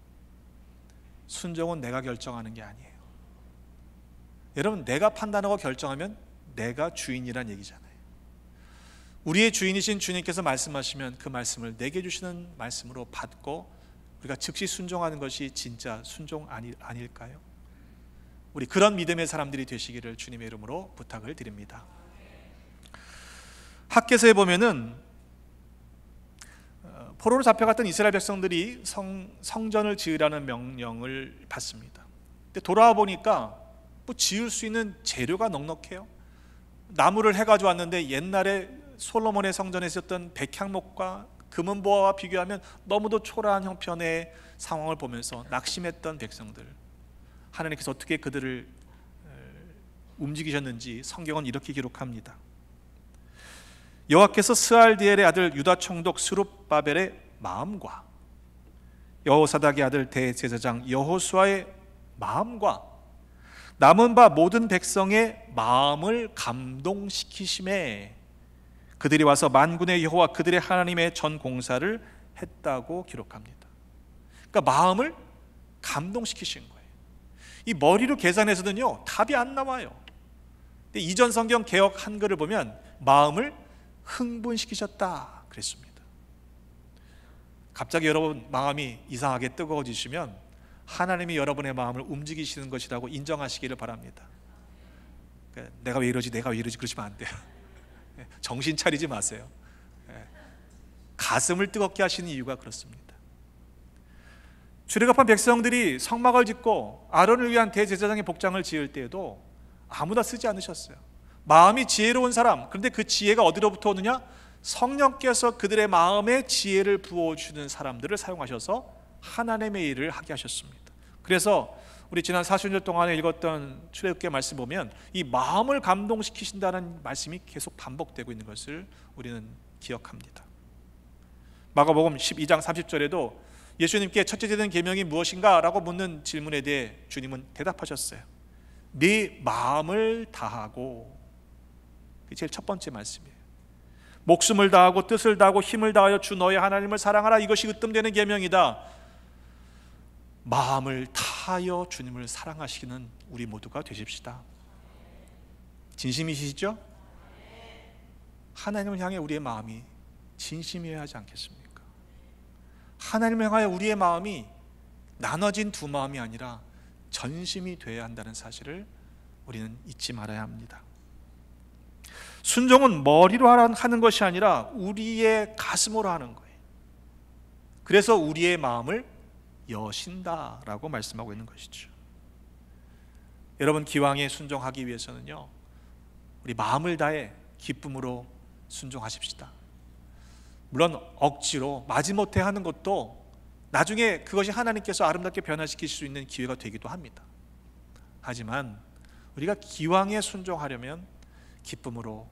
S5: 순종은 내가 결정하는 게 아니에요. 여러분, 내가 판단하고 결정하면 내가 주인이란 얘기잖아요. 우리의 주인이신 주님께서 말씀하시면 그 말씀을 내게 주시는 말씀으로 받고 우리가 즉시 순종하는 것이 진짜 순종 아닐까요? 우리 그런 믿음의 사람들이 되시기를 주님의 이름으로 부탁을 드립니다. 학개서에 보면은 포로로 잡혀갔던 이스라엘 백성들이 성전을 지으라는 명령을 받습니다. 근데 돌아와 보니까 뭐 지을 수 있는 재료가 넉넉해요. 나무를 해가지고 왔는데 옛날에 솔로몬의 성전에 있었던 백향목과 금은보화와 비교하면 너무도 초라한 형편의 상황을 보면서 낙심했던 백성들, 하나님께서 어떻게 그들을 움직이셨는지 성경은 이렇게 기록합니다. 여호와께서 스알디엘의 아들 유다 총독 스룹바벨의 마음과 여호사닥의 아들 대제사장 여호수아의 마음과 남은 바 모든 백성의 마음을 감동시키심에 그들이 와서 만군의 여호와 그들의 하나님의 전 공사를 했다고 기록합니다. 그러니까 마음을 감동시키신 거예요. 이 머리로 계산해서는요 답이 안 나와요. 근데 이전 성경 개역 한글을 보면 마음을 흥분시키셨다 그랬습니다. 갑자기 여러분 마음이 이상하게 뜨거워지시면 하나님이 여러분의 마음을 움직이시는 것이라고 인정하시기를 바랍니다. 내가 왜 이러지 그러시면 안 돼요. 정신 차리지 마세요. 가슴을 뜨겁게 하시는 이유가 그렇습니다. 출애굽한 백성들이 성막을 짓고 아론을 위한 대제사장의 복장을 지을 때에도 아무나 쓰지 않으셨어요. 마음이 지혜로운 사람, 그런데 그 지혜가 어디로부터 오느냐? 성령께서 그들의 마음에 지혜를 부어주는 사람들을 사용하셔서 하나님의 일을 하게 하셨습니다. 그래서 우리 지난 40년 동안에 읽었던 출애굽기 말씀 보면 이 마음을 감동시키신다는 말씀이 계속 반복되고 있는 것을 우리는 기억합니다. 마가복음 12장 30절에도 예수님께 첫째 되는 계명이 무엇인가? 라고 묻는 질문에 대해 주님은 대답하셨어요. 네 마음을 다하고, 그게 제일 첫 번째 말씀이에요. 목숨을 다하고 뜻을 다하고 힘을 다하여 주 너의 하나님을 사랑하라. 이것이 으뜸되는 계명이다. 마음을 다하여 주님을 사랑하시는 우리 모두가 되십시다. 진심이시죠? 하나님을 향해 우리의 마음이 진심이어야 하지 않겠습니까? 하나님을 향하여 우리의 마음이 나눠진 두 마음이 아니라 전심이 되어야 한다는 사실을 우리는 잊지 말아야 합니다. 순종은 머리로 하는 것이 아니라 우리의 가슴으로 하는 거예요. 그래서 우리의 마음을 여신다라고 말씀하고 있는 것이죠. 여러분, 기왕에 순종하기 위해서는요, 우리 마음을 다해 기쁨으로 순종하십시다. 물론 억지로 마지못해 하는 것도 나중에 그것이 하나님께서 아름답게 변화시킬 수 있는 기회가 되기도 합니다. 하지만 우리가 기왕에 순종하려면 기쁨으로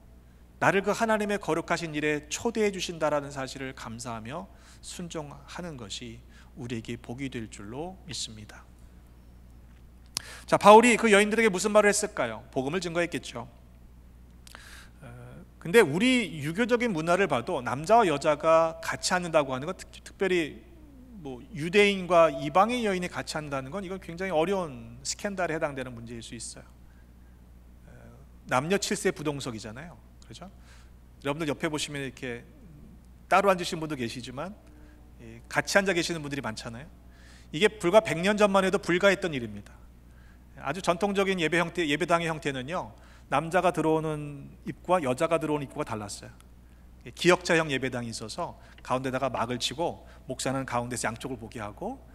S5: 나를 그 하나님의 거룩하신 일에 초대해 주신다라는 사실을 감사하며 순종하는 것이 우리에게 복이 될 줄로 믿습니다. 자, 바울이 그 여인들에게 무슨 말을 했을까요? 복음을 증거했겠죠. 근데 우리 유교적인 문화를 봐도 남자와 여자가 같이 앉는다고 하는 건 특별히 뭐 유대인과 이방의 여인이 같이 앉는다는 건 이건 굉장히 어려운 스캔들에 해당되는 문제일 수 있어요. 남녀 7세 부동석이잖아요. 그렇죠? 여러분들 옆에 보시면 이렇게 따로 앉으신 분도 계시지만 같이 앉아 계시는 분들이 많잖아요. 이게 불과 100년 전만 해도 불가했던 일입니다. 아주 전통적인 예배당의 형태는요, 남자가 들어오는 입구와 여자가 들어오는 입구가 달랐어요. 기역자형 예배당이 있어서 가운데다가 막을 치고 목사는 가운데서 양쪽을 보게 하고,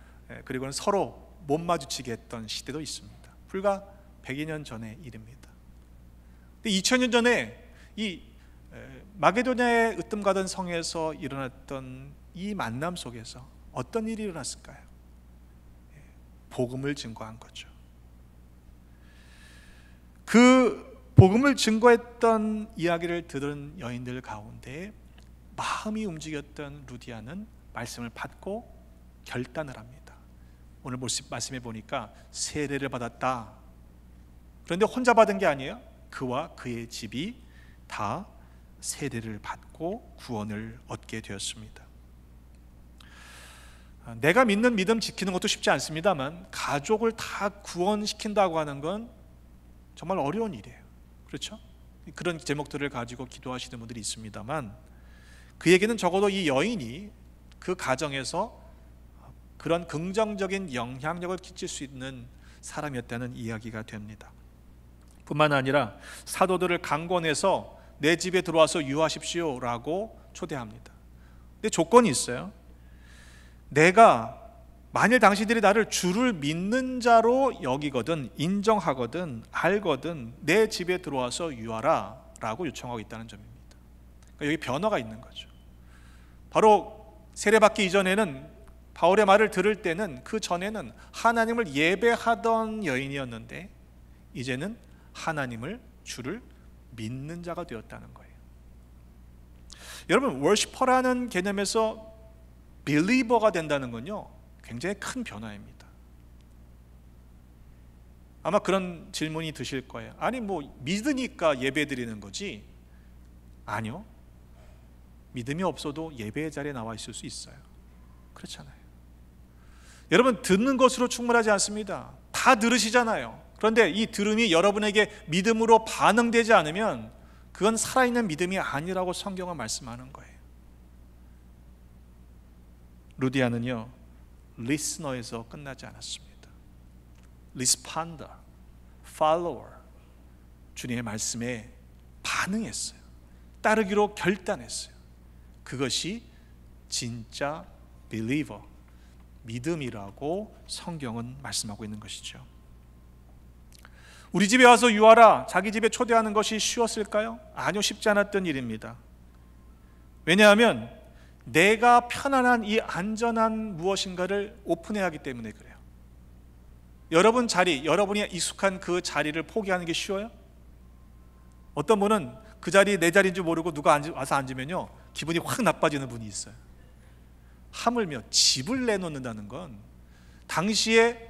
S5: 그리고는 서로 못 마주치게 했던 시대도 있습니다. 불과 100여 년 전의 일입니다. 근데 2000년 전에 이 마게도냐의 으뜸가던 성에서 일어났던 이 만남 속에서 어떤 일이 일어났을까요? 복음을 증거한 거죠. 그 복음을 증거했던 이야기를 들은 여인들 가운데 마음이 움직였던 루디아는 말씀을 받고 결단을 합니다. 오늘 말씀해 보니까 세례를 받았다. 그런데 혼자 받은 게 아니에요. 그와 그의 집이 다 세례를 받고 구원을 얻게 되었습니다. 내가 믿는 믿음 지키는 것도 쉽지 않습니다만 가족을 다 구원시킨다고 하는 건 정말 어려운 일이에요. 그렇죠? 그런 제목들을 가지고 기도하시는 분들이 있습니다만, 그에게는 적어도 이 여인이 그 가정에서 그런 긍정적인 영향력을 끼칠 수 있는 사람이었다는 이야기가 됩니다. 뿐만 아니라 사도들을 강권해서 내 집에 들어와서 유하십시오라고 초대합니다. 근데 조건이 있어요. 내가 만일 당신들이 나를 주를 믿는 자로 여기거든, 인정하거든, 알거든 내 집에 들어와서 유하라 라고 요청하고 있다는 점입니다. 그러니까 여기 변화가 있는 거죠. 바로 세례받기 이전에는, 바울의 말을 들을 때는, 그 전에는 하나님을 예배하던 여인이었는데 이제는 하나님을, 주를 믿는 자가 되었다는 거예요. 여러분, 워시퍼라는 개념에서 빌리버가 된다는 건요, 굉장히 큰 변화입니다. 아마 그런 질문이 드실 거예요. 아니 뭐 믿으니까 예배 드리는 거지? 아니요, 믿음이 없어도 예배의 자리에 나와 있을 수 있어요. 그렇잖아요. 여러분, 듣는 것으로 충분하지 않습니다. 다 들으시잖아요. 그런데 이 들음이 여러분에게 믿음으로 반응되지 않으면 그건 살아있는 믿음이 아니라고 성경은 말씀하는 거예요. 루디아는요, 리스너에서 끝나지 않았습니다. 리스판더, 팔로워, 주님의 말씀에 반응했어요. 따르기로 결단했어요. 그것이 진짜 believer, 믿음이라고 성경은 말씀하고 있는 것이죠. 우리 집에 와서 유하라, 자기 집에 초대하는 것이 쉬웠을까요? 아니요, 쉽지 않았던 일입니다. 왜냐하면 내가 편안한 이 안전한 무엇인가를 오픈해야 하기 때문에 그래요. 여러분 자리, 여러분이 익숙한 그 자리를 포기하는 게 쉬워요? 어떤 분은 그 자리 내 자리인 줄 모르고 누가 와서 앉으면요, 기분이 확 나빠지는 분이 있어요. 하물며 집을 내놓는다는 건, 당시에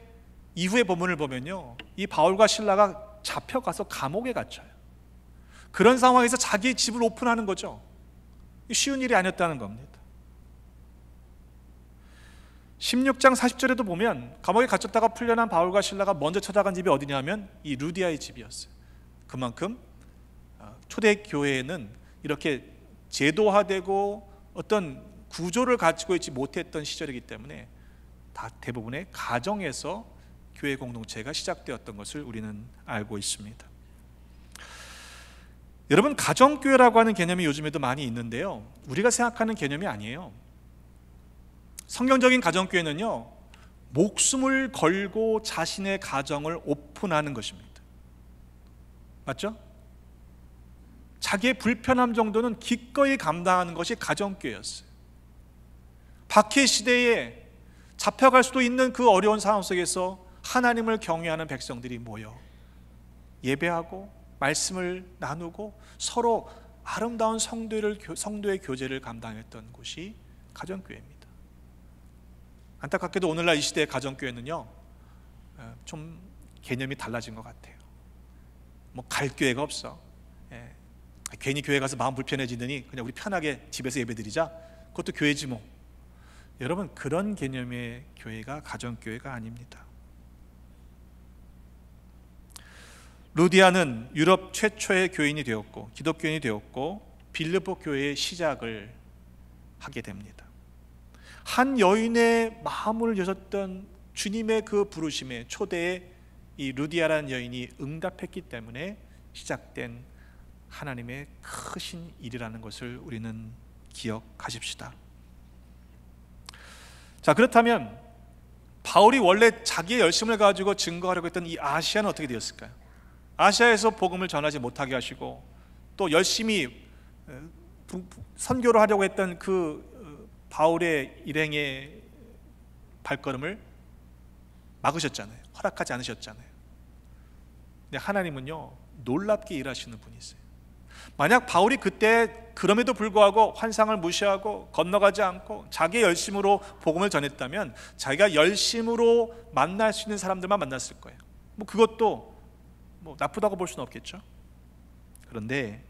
S5: 이후의 본문을 보면요, 이 바울과 실라가 잡혀가서 감옥에 갇혀요. 그런 상황에서 자기의 집을 오픈하는 거죠. 쉬운 일이 아니었다는 겁니다. 16장 40절에도 보면 감옥에 갇혔다가 풀려난 바울과 실라가 먼저 찾아간 집이 어디냐면 이 루디아의 집이었어요. 그만큼 초대교회에는 이렇게 제도화되고 어떤 구조를 가지고 있지 못했던 시절이기 때문에 대부분의 가정에서 교회 공동체가 시작되었던 것을 우리는 알고 있습니다. 여러분, 가정교회라고 하는 개념이 요즘에도 많이 있는데요, 우리가 생각하는 개념이 아니에요. 성경적인 가정교회는요, 목숨을 걸고 자신의 가정을 오픈하는 것입니다. 맞죠? 자기의 불편함 정도는 기꺼이 감당하는 것이 가정교회였어요. 박해 시대에 잡혀갈 수도 있는 그 어려운 상황 속에서 하나님을 경외하는 백성들이 모여 예배하고 말씀을 나누고 서로 아름다운 성도의 교제를 감당했던 곳이 가정교회입니다. 안타깝게도 오늘날 이 시대의 가정교회는요, 좀 개념이 달라진 것 같아요. 뭐 갈 교회가 없어. 괜히 교회 가서 마음 불편해지더니 그냥 우리 편하게 집에서 예배드리자, 그것도 교회지 뭐. 여러분, 그런 개념의 교회가 가정교회가 아닙니다. 루디아는 유럽 최초의 교인이 되었고 기독교인이 되었고 빌립보 교회의 시작을 하게 됩니다. 한 여인의 마음을 여셨던 주님의 그 부르심에, 초대에 이 루디아라는 여인이 응답했기 때문에 시작된 하나님의 크신 일이라는 것을 우리는 기억하십시다. 자, 그렇다면 바울이 원래 자기의 열심을 가지고 증거하려고 했던 이 아시아는 어떻게 되었을까요? 아시아에서 복음을 전하지 못하게 하시고 또 열심히 선교를 하려고 했던 그 바울의 일행의 발걸음을 막으셨잖아요. 허락하지 않으셨잖아요. 근데 하나님은요, 놀랍게 일하시는 분이세요. 만약 바울이 그때 그럼에도 불구하고 환상을 무시하고 건너가지 않고 자기의 열심으로 복음을 전했다면 자기가 열심으로 만날 수 있는 사람들만 만났을 거예요. 뭐 그것도 뭐 나쁘다고 볼 수는 없겠죠. 그런데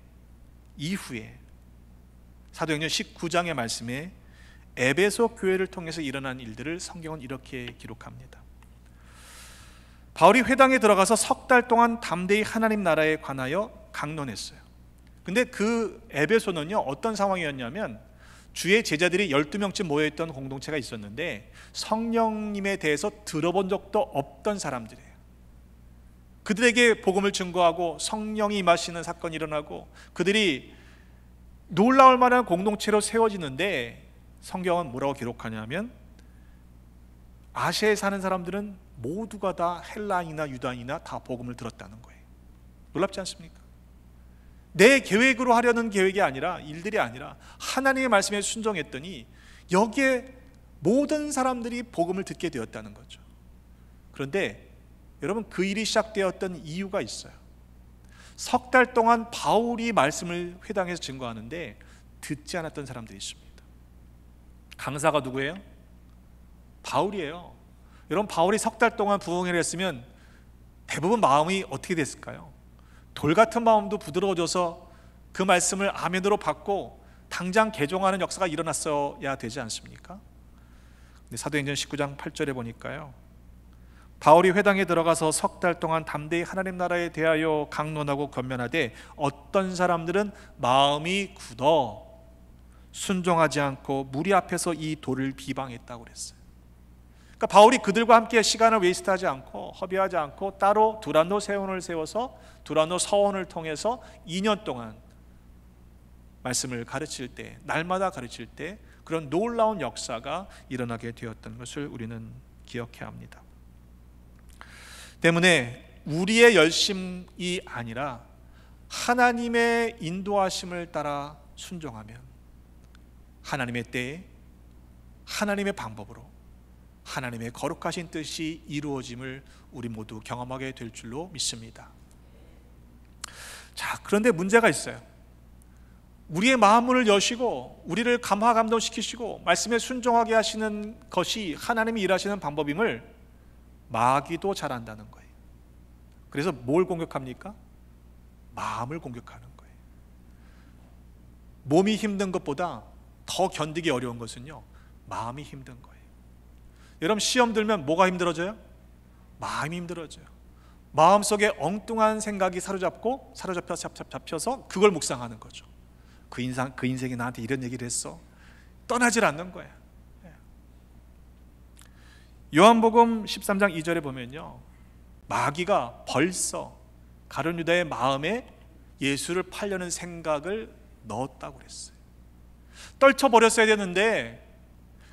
S5: 이후에 사도행전 19장의 말씀에 에베소 교회를 통해서 일어난 일들을 성경은 이렇게 기록합니다. 바울이 회당에 들어가서 석 달 동안 담대히 하나님 나라에 관하여 강론했어요. 근데 그 에베소는요, 어떤 상황이었냐면 주의 제자들이 12명쯤 모여있던 공동체가 있었는데 성령님에 대해서 들어본 적도 없던 사람들이에요. 그들에게 복음을 증거하고 성령이 임하시는 사건이 일어나고 그들이 놀라울 만한 공동체로 세워지는데 성경은 뭐라고 기록하냐면 아시아에 사는 사람들은 모두가 다 헬라인이나 유다인이나 다 복음을 들었다는 거예요. 놀랍지 않습니까? 내 계획으로 하려는 계획이 아니라, 일들이 아니라 하나님의 말씀에 순종했더니 여기에 모든 사람들이 복음을 듣게 되었다는 거죠. 그런데 여러분, 그 일이 시작되었던 이유가 있어요. 석 달 동안 바울이 말씀을 회당에서 증거하는데 듣지 않았던 사람들이 있습니다. 강사가 누구예요? 바울이에요. 여러분, 바울이 석 달 동안 부흥회를 했으면 대부분 마음이 어떻게 됐을까요? 돌 같은 마음도 부드러워져서 그 말씀을 아멘으로 받고 당장 개종하는 역사가 일어났어야 되지 않습니까? 근데 사도행전 19장 8절에 보니까요, 바울이 회당에 들어가서 석 달 동안 담대히 하나님 나라에 대하여 강론하고 권면하되 어떤 사람들은 마음이 굳어 순종하지 않고 무리 앞에서 이 돌을 비방했다고 그랬어요. 그러니까 바울이 그들과 함께 시간을 웨이스트하지 않고 허비하지 않고 따로 두란노 세원을 세워서 두란노 서원을 통해서 2년 동안 말씀을 가르칠 때, 날마다 가르칠 때 그런 놀라운 역사가 일어나게 되었던 것을 우리는 기억해야 합니다. 때문에 우리의 열심이 아니라 하나님의 인도하심을 따라 순종하면 하나님의 때에 하나님의 방법으로 하나님의 거룩하신 뜻이 이루어짐을 우리 모두 경험하게 될 줄로 믿습니다. 자, 그런데 문제가 있어요. 우리의 마음을 여시고 우리를 감화 감동시키시고 말씀에 순종하게 하시는 것이 하나님이 일하시는 방법임을 마귀도 잘 안다는 거예요. 그래서 뭘 공격합니까? 마음을 공격하는 거예요. 몸이 힘든 것보다 더 견디기 어려운 것은요, 마음이 힘든 거예요. 여러분, 시험 들면 뭐가 힘들어져요? 마음이 힘들어져요. 마음속에 엉뚱한 생각이 사로잡혀서 그걸 묵상하는 거죠. 그 인생이 나한테 이런 얘기를 했어. 떠나질 않는 거예요. 요한복음 13장 2절에 보면요, 마귀가 벌써 가룟 유다의 마음에 예수를 팔려는 생각을 넣었다고 그랬어요. 떨쳐버렸어야 되는데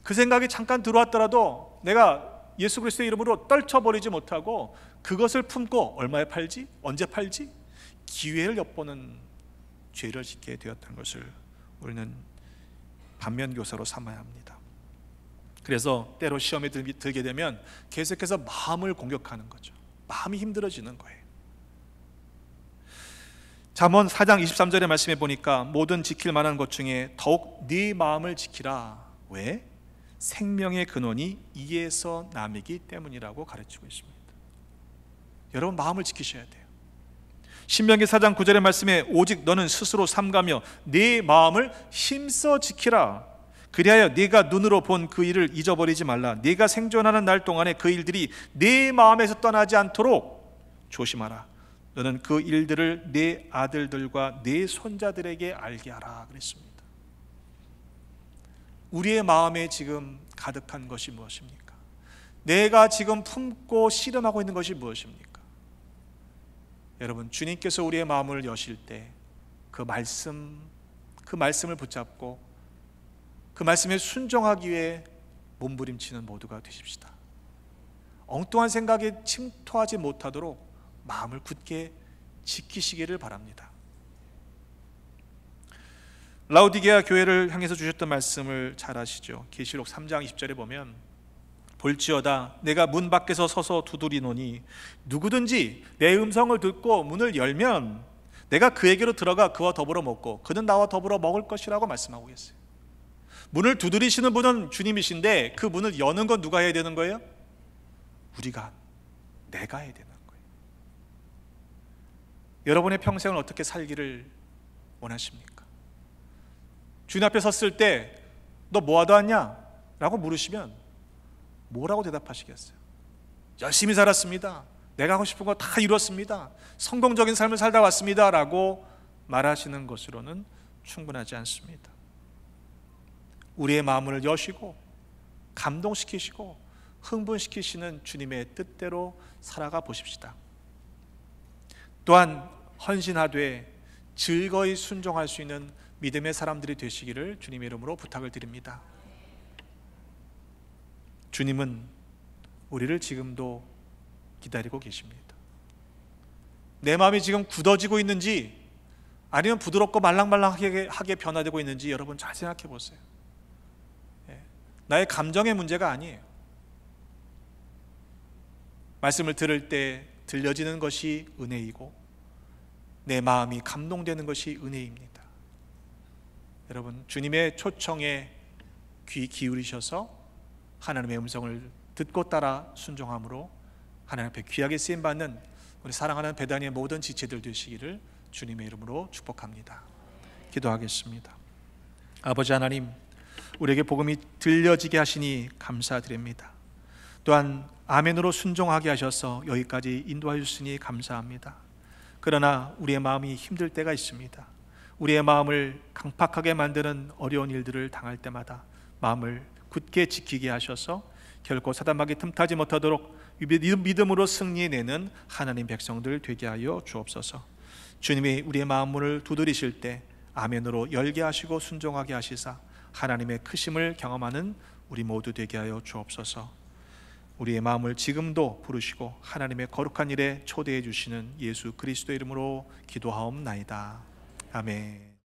S5: 그 생각이 잠깐 들어왔더라도 내가 예수 그리스도의 이름으로 떨쳐버리지 못하고 그것을 품고 얼마에 팔지? 언제 팔지? 기회를 엿보는 죄를 짓게 되었다는 것을 우리는 반면교사로 삼아야 합니다. 그래서 때로 시험에 들게 되면 계속해서 마음을 공격하는 거죠. 마음이 힘들어지는 거예요. 잠언 4장 23절의 말씀에 보니까 모든 지킬 만한 것 중에 더욱 네 마음을 지키라. 왜? 생명의 근원이 이에서 남이기 때문이라고 가르치고 있습니다. 여러분, 마음을 지키셔야 돼요. 신명기 4장 9절의 말씀에 오직 너는 스스로 삼가며 네 마음을 힘써 지키라. 그리하여 네가 눈으로 본 그 일을 잊어버리지 말라. 네가 생존하는 날 동안에 그 일들이 네 마음에서 떠나지 않도록 조심하라. 너는 그 일들을 네 아들들과 네 손자들에게 알게 하라 그랬습니다. 우리의 마음에 지금 가득한 것이 무엇입니까? 내가 지금 품고 씨름하고 있는 것이 무엇입니까? 여러분, 주님께서 우리의 마음을 여실 때 그 말씀을 붙잡고 그 말씀에 순종하기 위해 몸부림치는 모두가 되십시다. 엉뚱한 생각에 침투하지 못하도록 마음을 굳게 지키시기를 바랍니다. 라우디게아 교회를 향해서 주셨던 말씀을 잘 아시죠? 계시록 3장 20절에 보면 볼지어다 내가 문 밖에서 서서 두드리노니 누구든지 내 음성을 듣고 문을 열면 내가 그에게로 들어가 그와 더불어 먹고 그는 나와 더불어 먹을 것이라고 말씀하고 계세요. 문을 두드리시는 분은 주님이신데 그 문을 여는 건 누가 해야 되는 거예요? 내가 해야 되는 거예요. 여러분의 평생을 어떻게 살기를 원하십니까? 주님 앞에 섰을 때 너 뭐 하다 왔냐? 라고 물으시면 뭐라고 대답하시겠어요? 열심히 살았습니다. 내가 하고 싶은 거 다 이뤘습니다. 성공적인 삶을 살다 왔습니다. 라고 말하시는 것으로는 충분하지 않습니다. 우리의 마음을 여시고 감동시키시고 흥분시키시는 주님의 뜻대로 살아가 보십시다. 또한 헌신하되 즐거이 순종할 수 있는 믿음의 사람들이 되시기를 주님의 이름으로 부탁을 드립니다. 주님은 우리를 지금도 기다리고 계십니다. 내 마음이 지금 굳어지고 있는지 아니면 부드럽고 말랑말랑하게 변화되고 있는지 여러분 잘 생각해 보세요. 나의 감정의 문제가 아니에요. 말씀을 들을 때 들려지는 것이 은혜이고 내 마음이 감동되는 것이 은혜입니다. 여러분, 주님의 초청에 귀 기울이셔서 하나님의 음성을 듣고 따라 순종함으로 하나님 앞에 귀하게 쓰임받는 우리 사랑하는 베다니의 모든 지체들 되시기를 주님의 이름으로 축복합니다. 기도하겠습니다. 아버지 하나님, 우리에게 복음이 들려지게 하시니 감사드립니다. 또한 아멘으로 순종하게 하셔서 여기까지 인도하여 주시니 감사합니다. 그러나 우리의 마음이 힘들 때가 있습니다. 우리의 마음을 강팍하게 만드는 어려운 일들을 당할 때마다 마음을 굳게 지키게 하셔서 결코 사단마귀 틈타지 못하도록 믿음으로 승리해내는 하나님 백성들 되게 하여 주옵소서. 주님이 우리의 마음문을 두드리실 때 아멘으로 열게 하시고 순종하게 하시사 하나님의 크심을 경험하는 우리 모두 되게 하여 주옵소서. 우리의 마음을 지금도 부르시고 하나님의 거룩한 일에 초대해 주시는 예수 그리스도 이름으로 기도하옵나이다. 아멘.